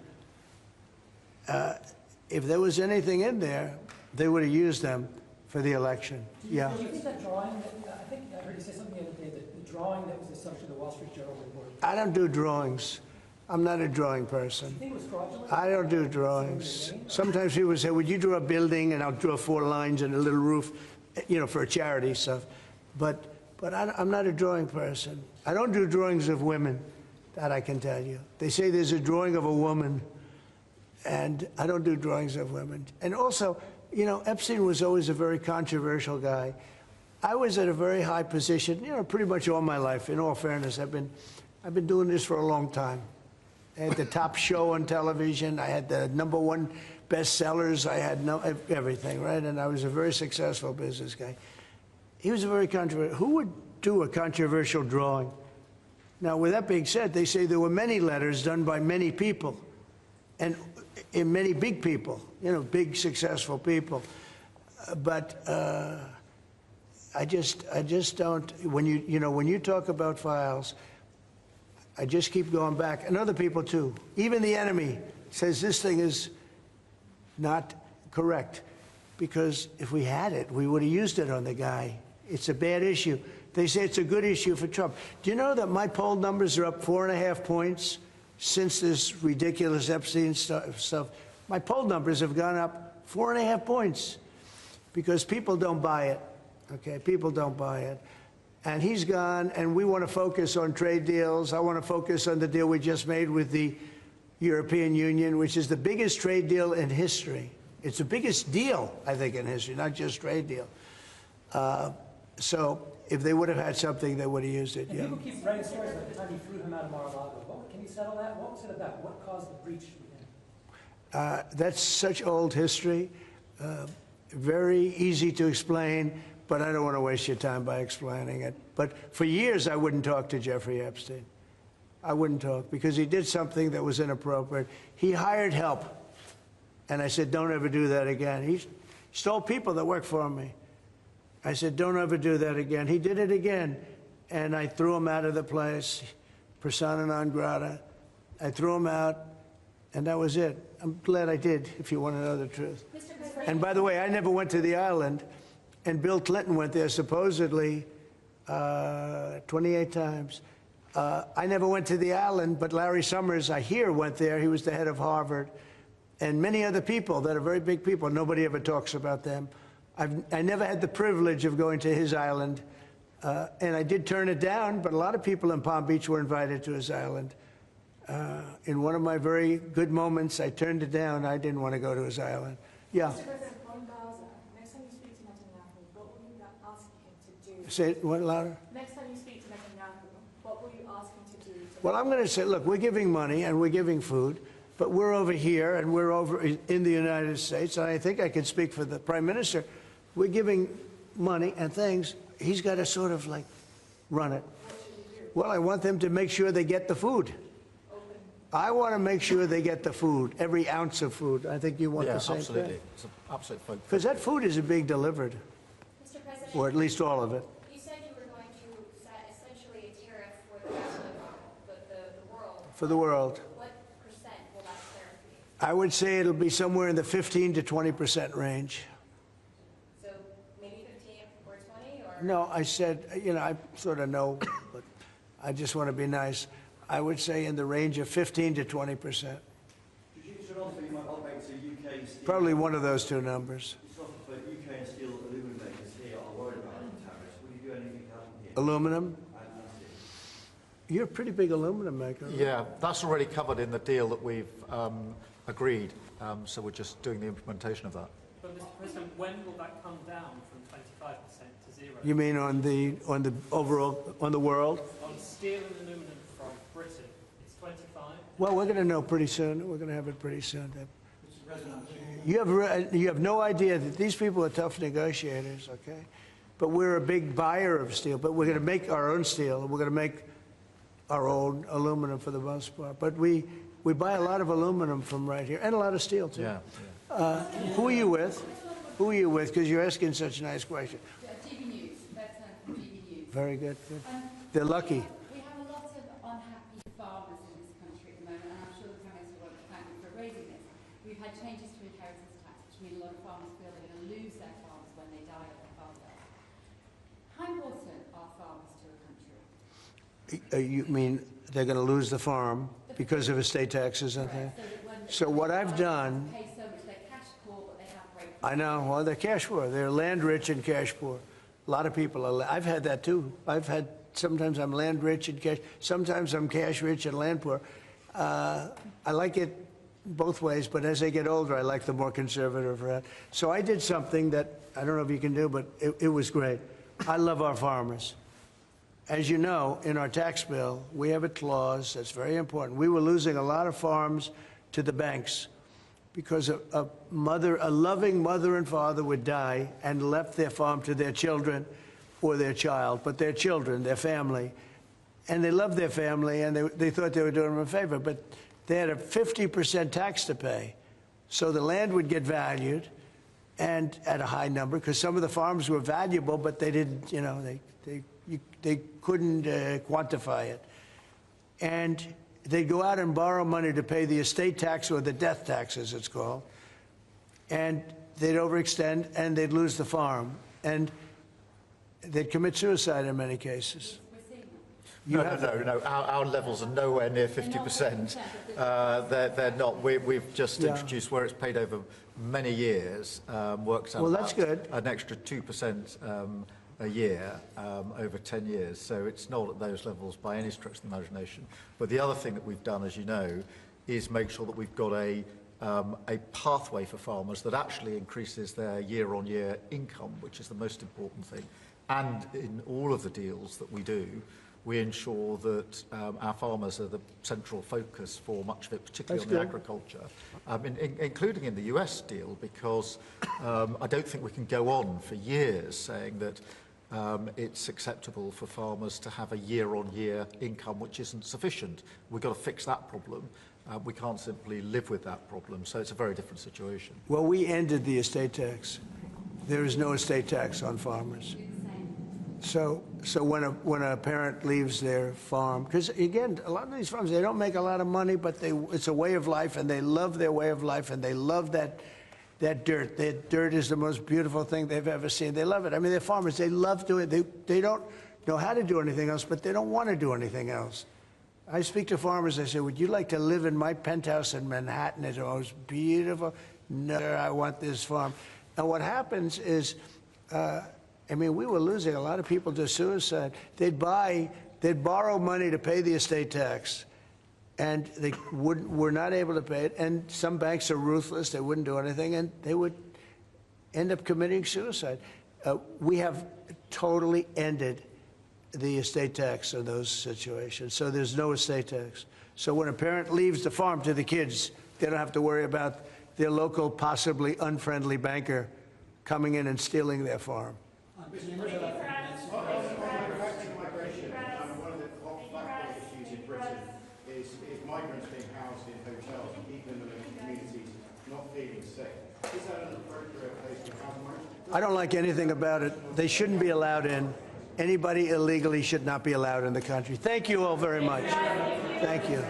If there was anything in there, they would have used them for the election. Yeah. Do you think that drawing, I think I heard you say something the other day, that the drawing that was the subject of the Wall Street Journal report. I don't do drawings. I'm not a drawing person. Do you think it was fraudulent? I don't do drawings. Sometimes people say, would you draw a building? And I'll draw 4 lines and a little roof, you know, for charity stuff. But I'm not a drawing person. I don't do drawings of women, that I can tell you. They say there's a drawing of a woman, and I don't do drawings of women. And also, you know, Epstein was always a very controversial guy. I was at a very high position, you know, pretty much all my life. In all fairness, I've been doing this for a long time. I had the top show on television. I had the #1 bestsellers. I had everything, right? And I was a very successful business guy. He was a very controversial. Who would do a controversial drawing? Now, with that being said, they say there were many letters done by many people. And in many big people, you know, big successful people. But I just don't. When you talk about files, I just keep going back, and other people too. Even the enemy says this thing is not correct, because if we had it, we would have used it on the guy. It's a bad issue. They say it's a good issue for Trump. Do you know that my poll numbers are up 4.5 points since this ridiculous Epstein stuff? My poll numbers have gone up 4.5 points because people don't buy it. Okay, people don't buy it. And he's gone, and we want to focus on trade deals. I want to focus on the deal we just made with the European Union, which is the biggest trade deal in history. It's the biggest deal, I think, in history, not just trade deal. So if they would have had something, they would have used it. And Yeah. people keep writing stories like the time you threw him out of Mar-a-Lago. Can you settle that? What was it about? What caused the breach with him? That's such old history. Very easy to explain, but I don't want to waste your time by explaining it. But for years, I wouldn't talk to Jeffrey Epstein. I wouldn't talk because he did something that was inappropriate. He hired help. And I said, don't ever do that again. He stole people that worked for me. I said, don't ever do that again. He did it again. And I threw him out of the place, persona non grata. I threw him out, and that was it. I'm glad I did, if you want to know the truth. And by the way, I never went to the island, and Bill Clinton went there supposedly 28 times. I never went to the island, but Larry Summers, I hear, went there. He was the head of Harvard. And many other people that are very big people. Nobody ever talks about them. I never had the privilege of going to his island. And I did turn it down, but a lot of people in Palm Beach were invited to his island. In one of my very good moments, I turned it down. I didn't want to go to his island. Yeah. Mr. President, on Gaza, next time you speak to Netanyahu, what will you ask him to do? Say it what, louder? Next time you speak to Netanyahu, what will you ask him to do? Well, I'm going to say, look, we're giving money and we're giving food, but we're over here and we're over in the United States, and I think I can speak for the Prime Minister. We're giving money and things. He's got to sort of like run it. Well, I want them to make sure they get the food. I want to make sure they get the food, every ounce of food. I think you want the same absolutely. thing. It's an absolute focus. Because that food isn't being delivered, Mr. President, or at least all of it. you said you were going to set essentially a tariff for the rest of the world. For the world. What percent will that tariff be? I would say it'll be somewhere in the 15 to 20% range. So maybe 15 or 20, or? No, I said, you know, I sort of know, but I just want to be nice. I would say in the range of 15 to 20%. Probably one of those two numbers. UK and steel aluminum makers here are worried about tariffs. Will you do anything to help them here? Aluminum? You're a pretty big aluminum maker. Yeah, that's already covered in the deal that we've agreed. So we're just doing the implementation of that. But Mr. President, when will that come down from 25% to 0? You mean on the overall, on the world? On steel and aluminum from Britain, it's 25. Well, we're going to know pretty soon. We're going to have it pretty soon. You have no idea that these people are tough negotiators, okay? But we're a big buyer of steel. But we're going to make our own steel. We're going to make our own aluminum for the most part. But we buy a lot of aluminum from right here, and a lot of steel too. Yeah. Who are you with? Who are you with? Because you're asking such a nice question. TV News, that's TV News. Very good. Good. They're lucky. We have a lot of unhappy farmers in this country at the moment, and I'm sure the Prime Minister won't thank me for raising this. We've had changes to inheritance tax, which mean a lot of farmers feel they're going to lose their farms when they die or their farm dies. How important are farmers to a country? You mean they're going to lose the farm because of estate taxes and things? So what I've done, Pay so much, they're cash poor, but they have great. I know, well, they're cash poor. They're land rich and cash poor. A lot of people are, I've had that too. Sometimes I'm land rich and cash, sometimes I'm cash rich and land poor. I like it both ways, but as I get older, I like the more conservative route. So I did something that I don't know if you can do, but it was great. I love our farmers. As you know, in our tax bill, we have a clause that's very important. We were losing a lot of farms to the banks because a loving mother and father would die and left their farm to their children or their child, but their children, their family. And they loved their family, and they thought they were doing them a favor, but they had a 50% tax to pay. So the land would get valued, and at a high number, because some of the farms were valuable, but they didn't, you know, they couldn't quantify it. And they'd go out and borrow money to pay the estate tax, or the death tax, as it's called, and they'd overextend, and they'd lose the farm, and they'd commit suicide in many cases. No. Our levels are nowhere near 50%. They're not. We've just introduced, where it's paid over many years, works out. Well, that's good. An extra 2% a year over 10 years. So it's not at those levels by any stretch of the imagination. But the other thing that we've done, as you know, is make sure that we've got a pathway for farmers that actually increases their year-on-year income, which is the most important thing. And in all of the deals that we do, we ensure that our farmers are the central focus for much of it, particularly on the agriculture, including in the US deal, because I don't think we can go on for years saying that it's acceptable for farmers to have a year-on-year income which isn't sufficient. We've got to fix that problem. We can't simply live with that problem, so it's a very different situation. Well, we ended the estate tax. There is no estate tax on farmers. So when a parent leaves their farm, because again, a lot of these farms, they don't make a lot of money, but it's a way of life, and they love their way of life, and they love that dirt. That dirt is the most beautiful thing they've ever seen. They love it. I mean, they're farmers. They love doing it. They don't know how to do anything else, but they don't want to do anything else. I speak to farmers. I say, would you like to live in my penthouse in Manhattan? It's the most beautiful. No, I want this farm. And what happens is, I mean, we were losing a lot of people to suicide. They'd borrow money to pay the estate tax, and they were not able to pay it. And some banks are ruthless; they wouldn't do anything, and they would end up committing suicide. We have totally ended the estate tax in those situations, so there's no estate tax. So when a parent leaves the farm to the kids, they don't have to worry about their local, possibly unfriendly banker coming in and stealing their farm. One of the hot backward issues in Britain is migrants being housed in hotels and people in the local communities not feeling safe. Is that an appropriate place to house migrants? I don't like anything about it. They shouldn't be allowed in. Anybody illegally should not be allowed in the country. Thank you all very much. Thank you.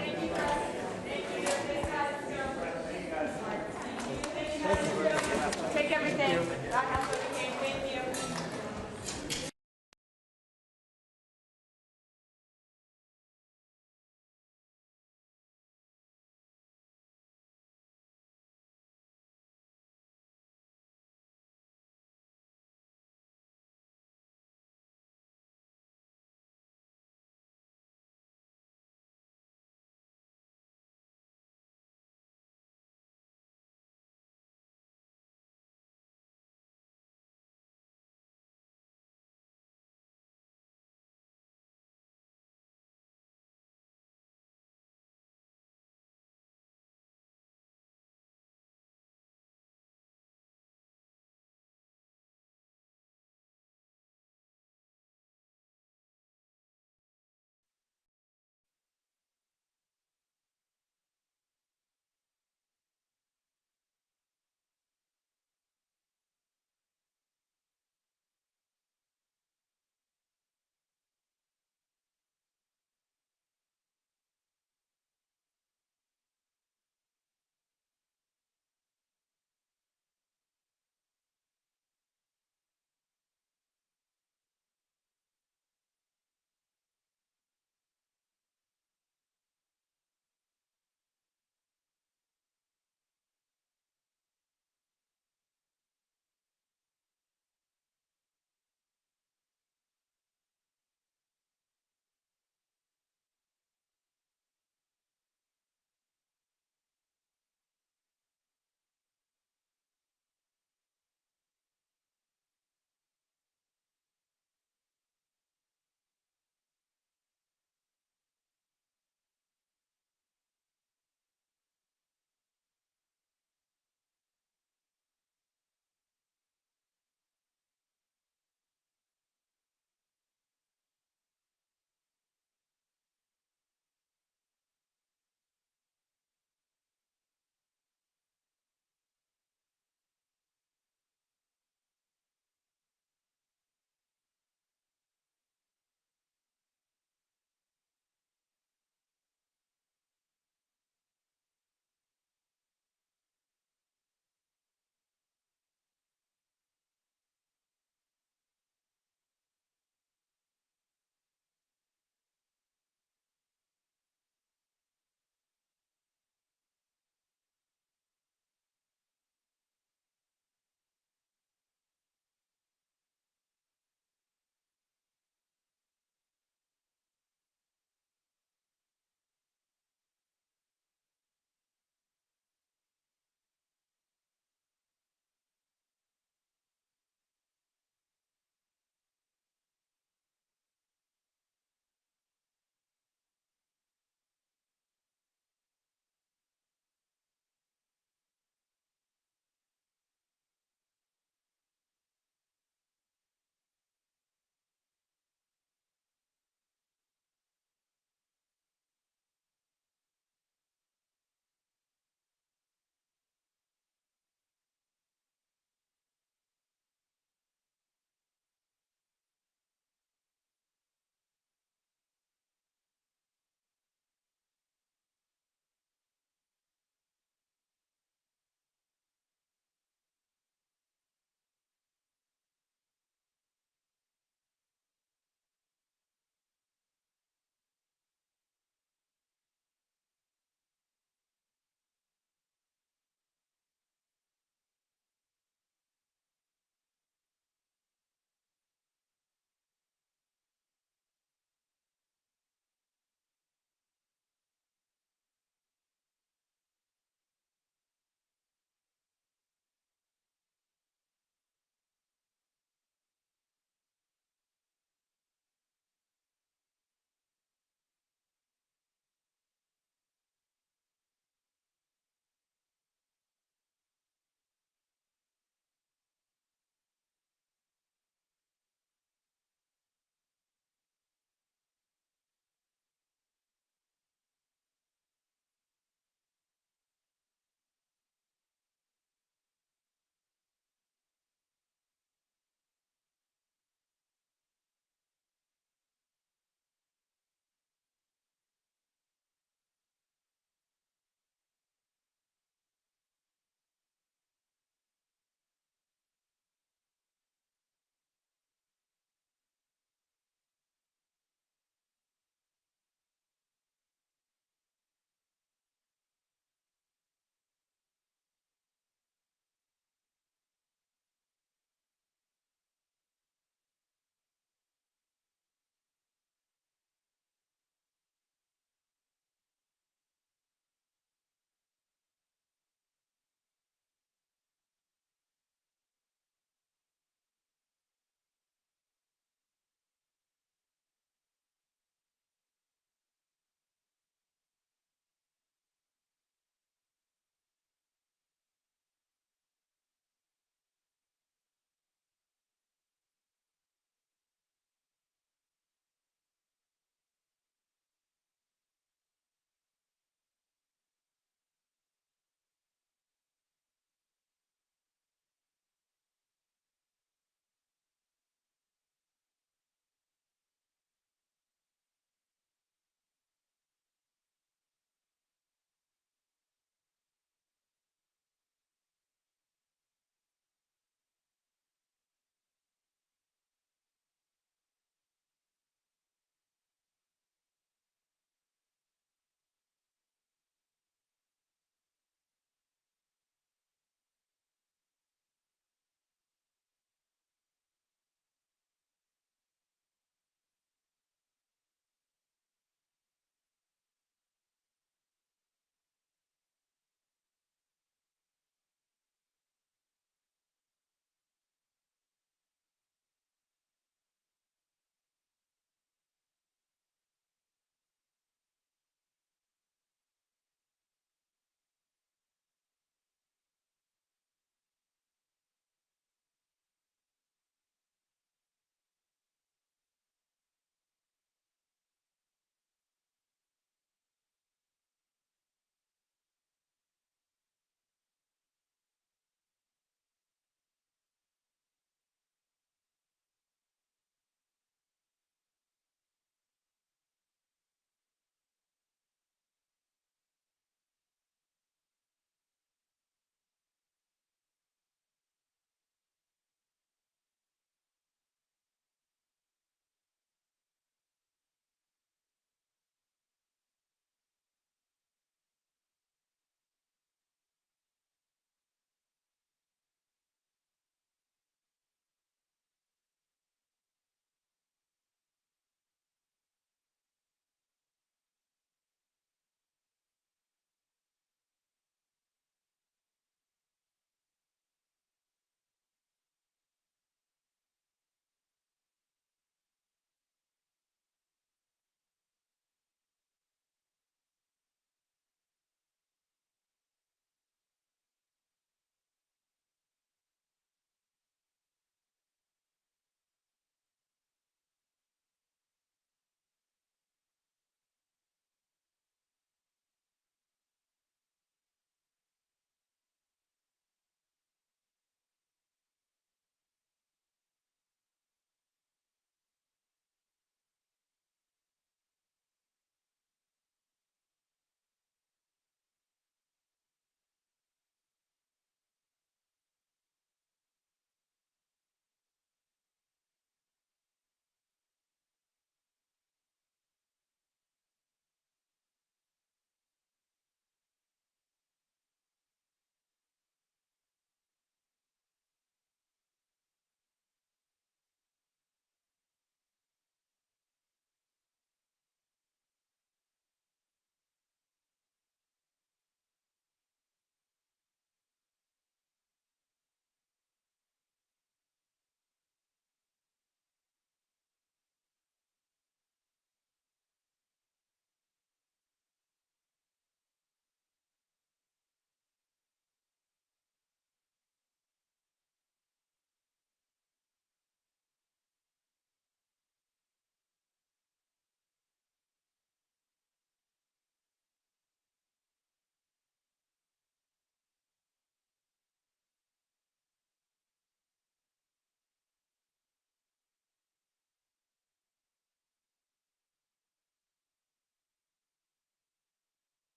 Take everything.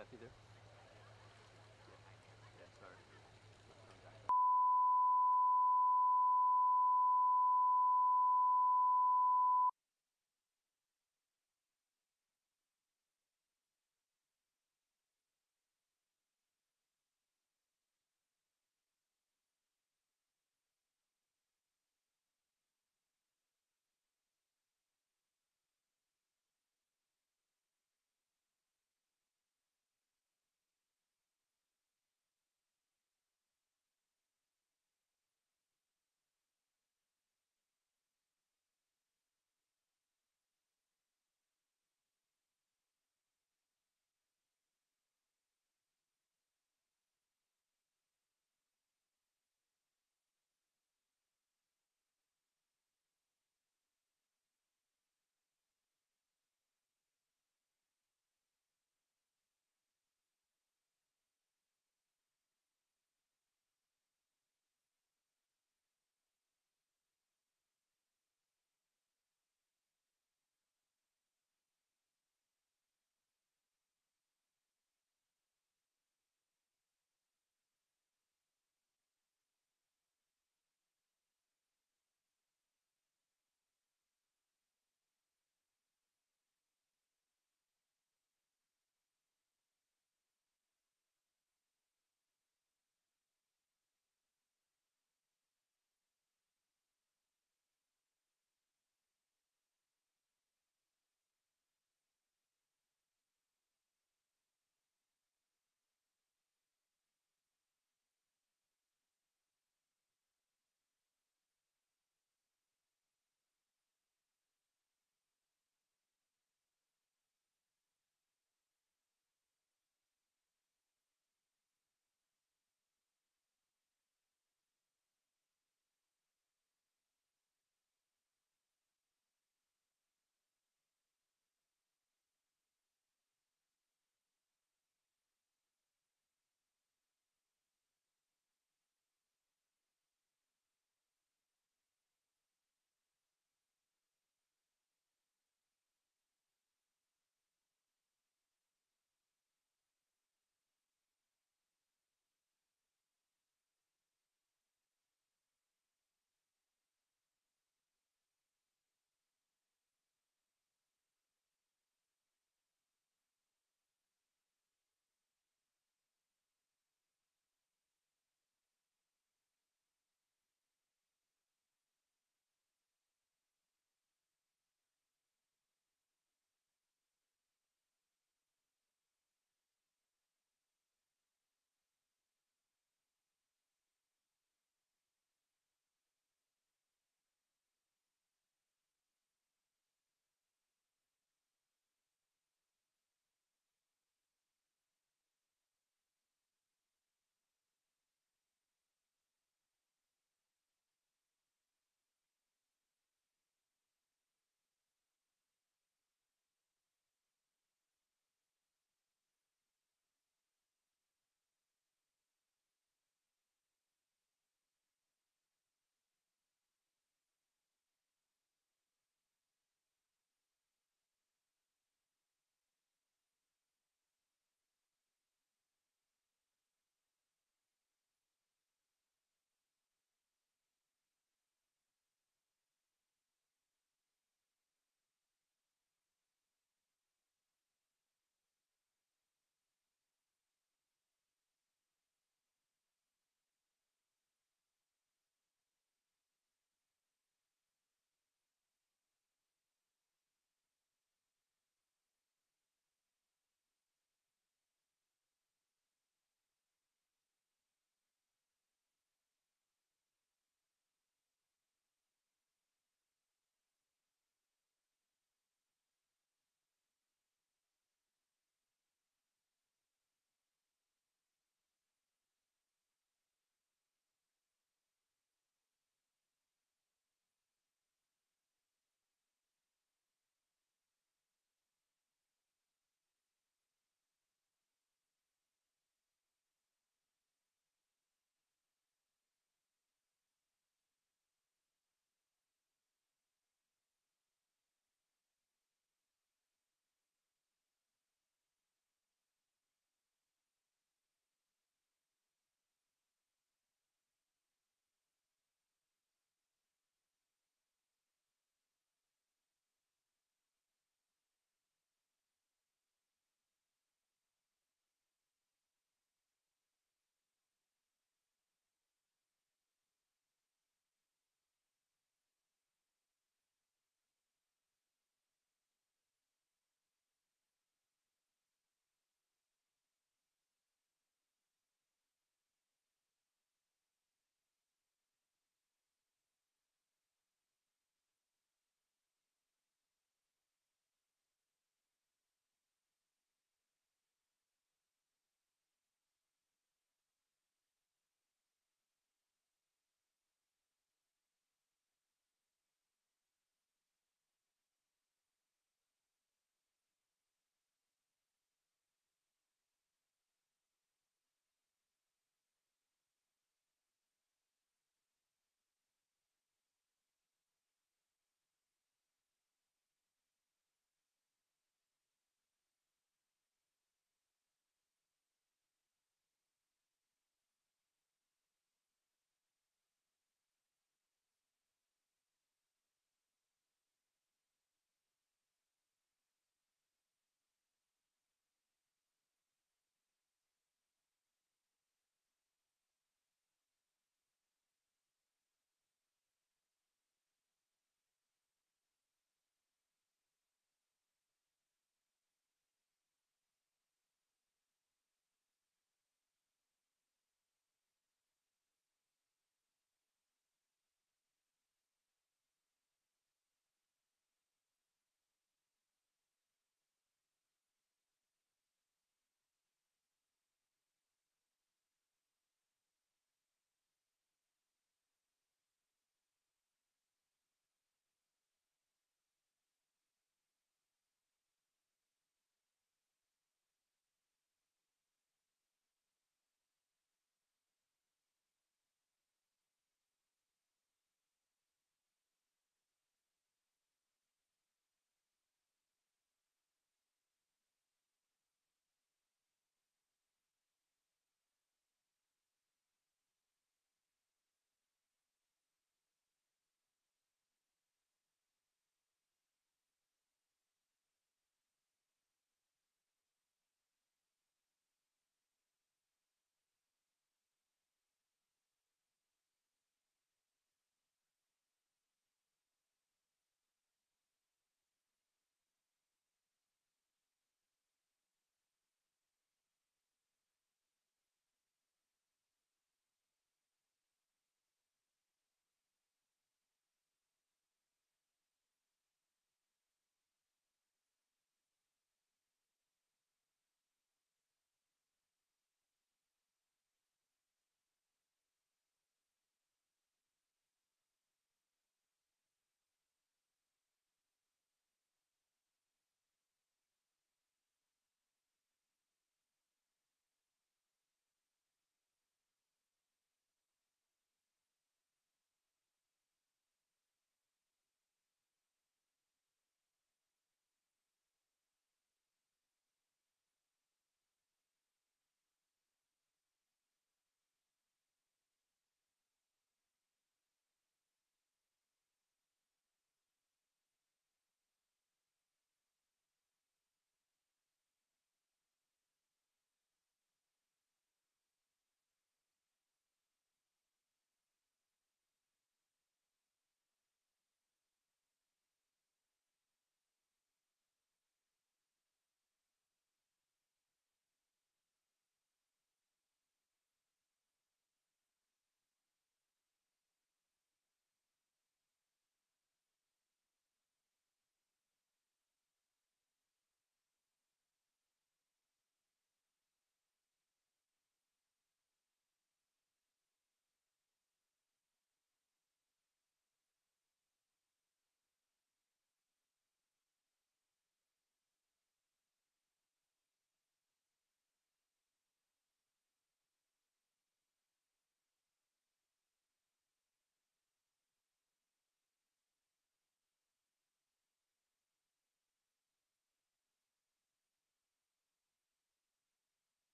Kathy there? Yeah, sorry.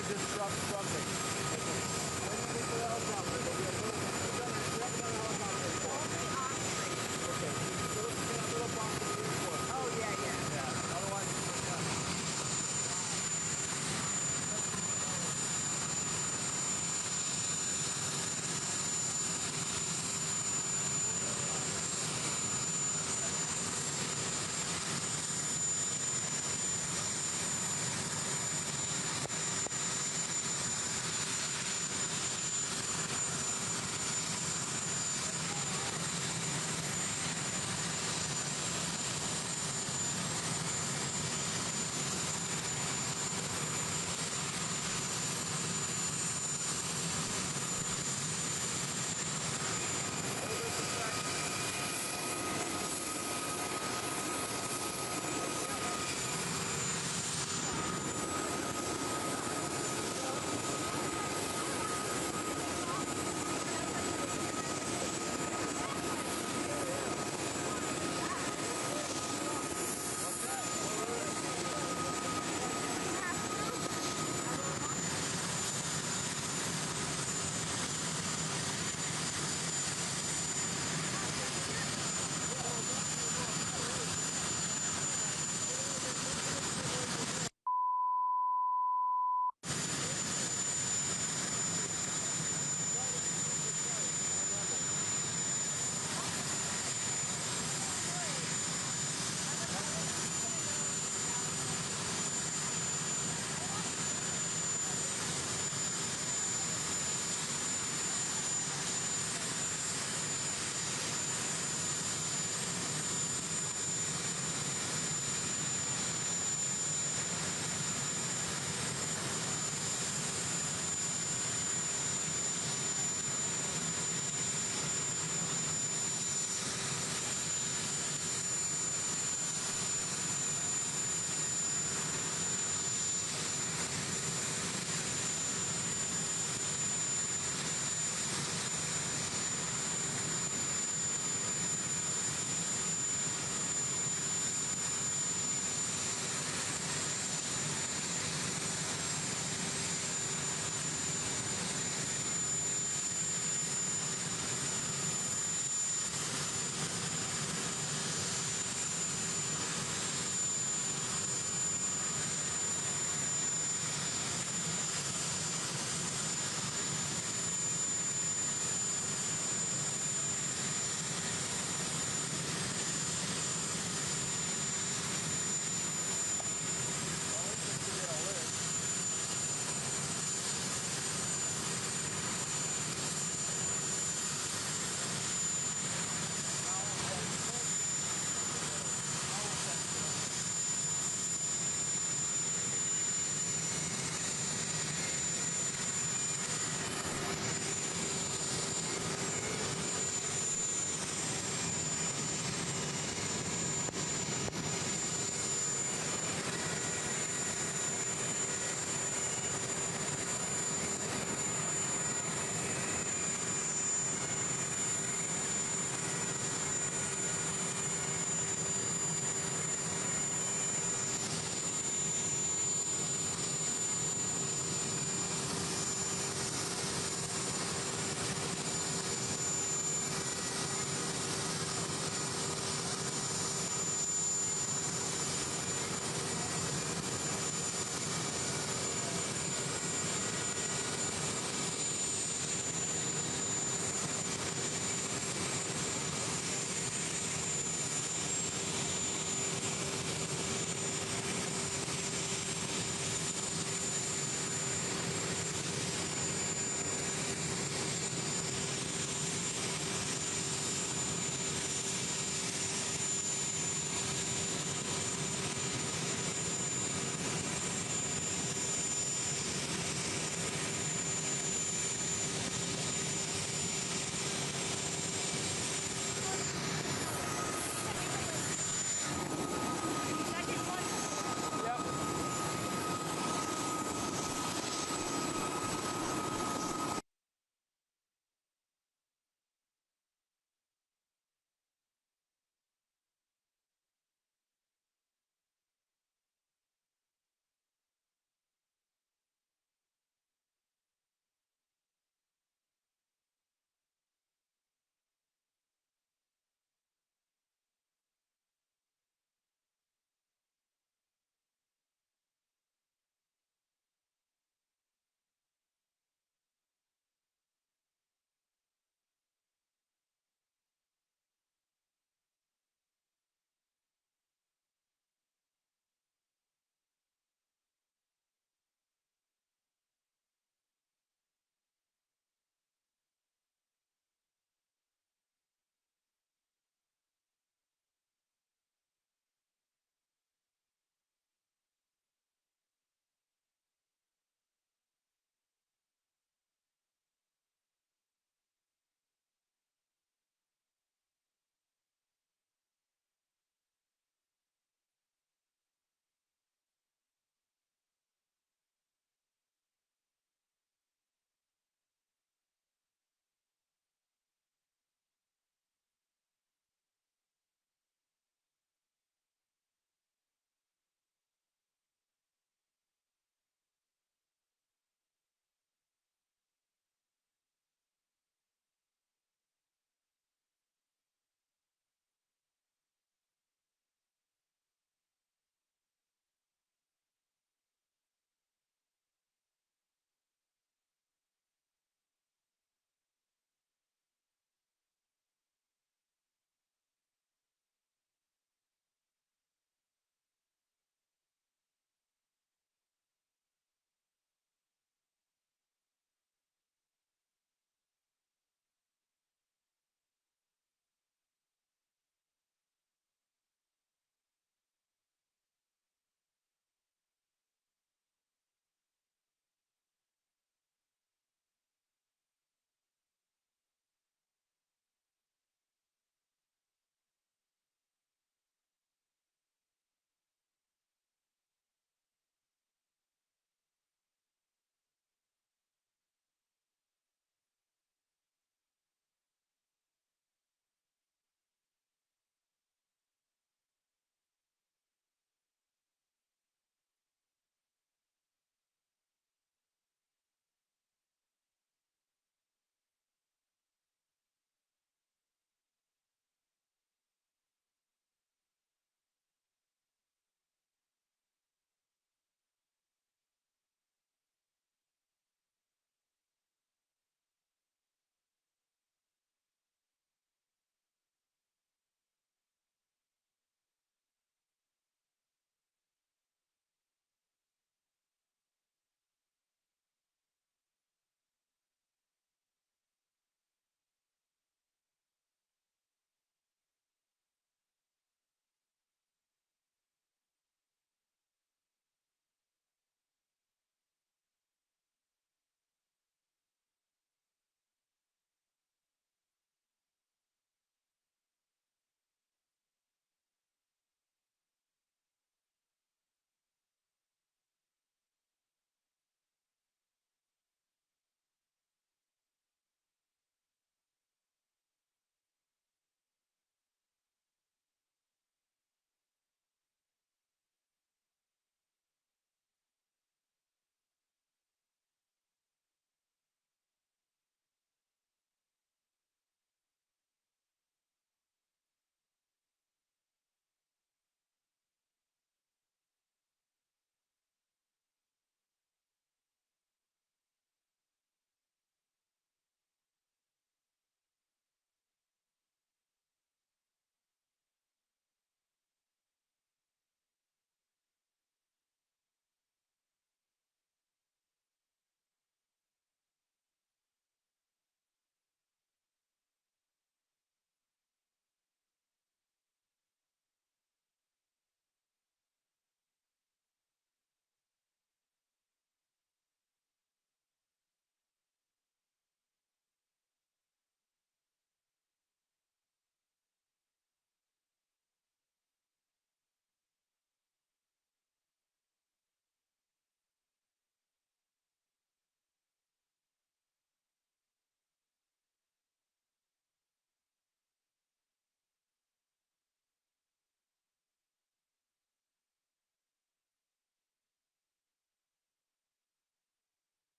longer disrupt something. When you get to the helicopter, there'll be a little, okay, so let's get a little bump to the airport. Oh, yeah. Yeah, otherwise it's not.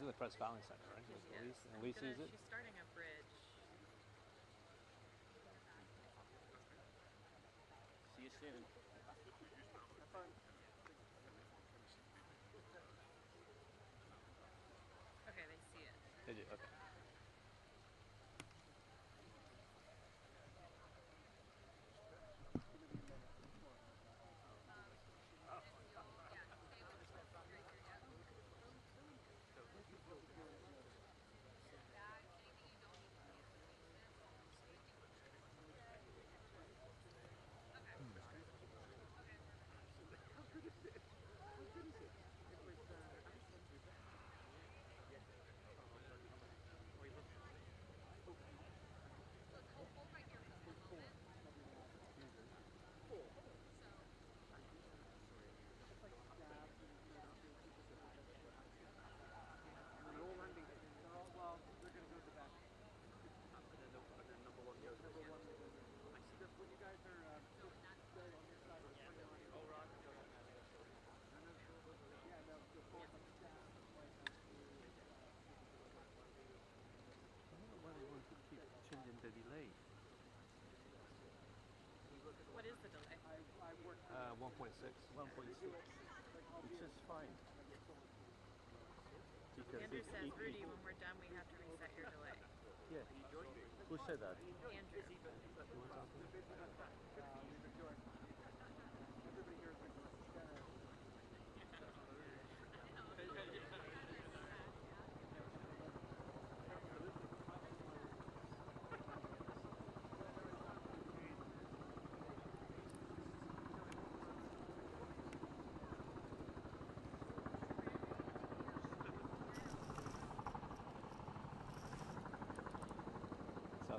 in the Press Valley Center, right? Elise sees it. She's starting a bridge. See you soon. Okay, they see it. Did you? Okay. The delay. What is the delay? 1.6. 1.6. Which is fine. Andrew says, Rudy, when we're done, we have to reset your delay. Yeah. Who said that? Andrew.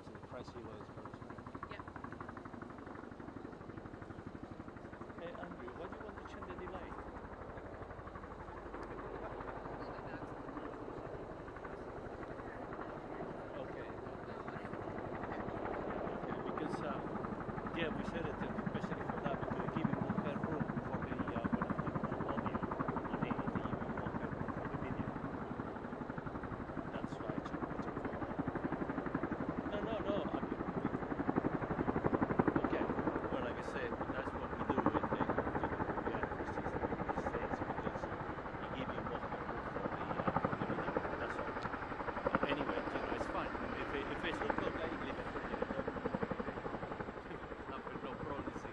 So the price he was first, right? Yep. Hey Andrew, why do you want to change the delay? Okay. Because yeah, we said it especially for that because we give you more fair room for the audio and they give you more fair room for the video. That's why I took it. No. Okay. Well, like I said, that's what we do with the States because he gave you more room for the video. That's all. But anyway, it's fine. If it's not okay, leave it. No problem.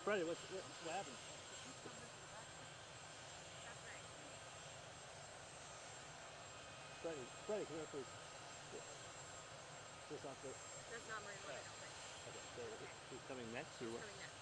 Freddie, what happened? Freddie, come here, please. This not the... That's not Marine One, I don't think. Okay, so who's coming next, or what? Coming next.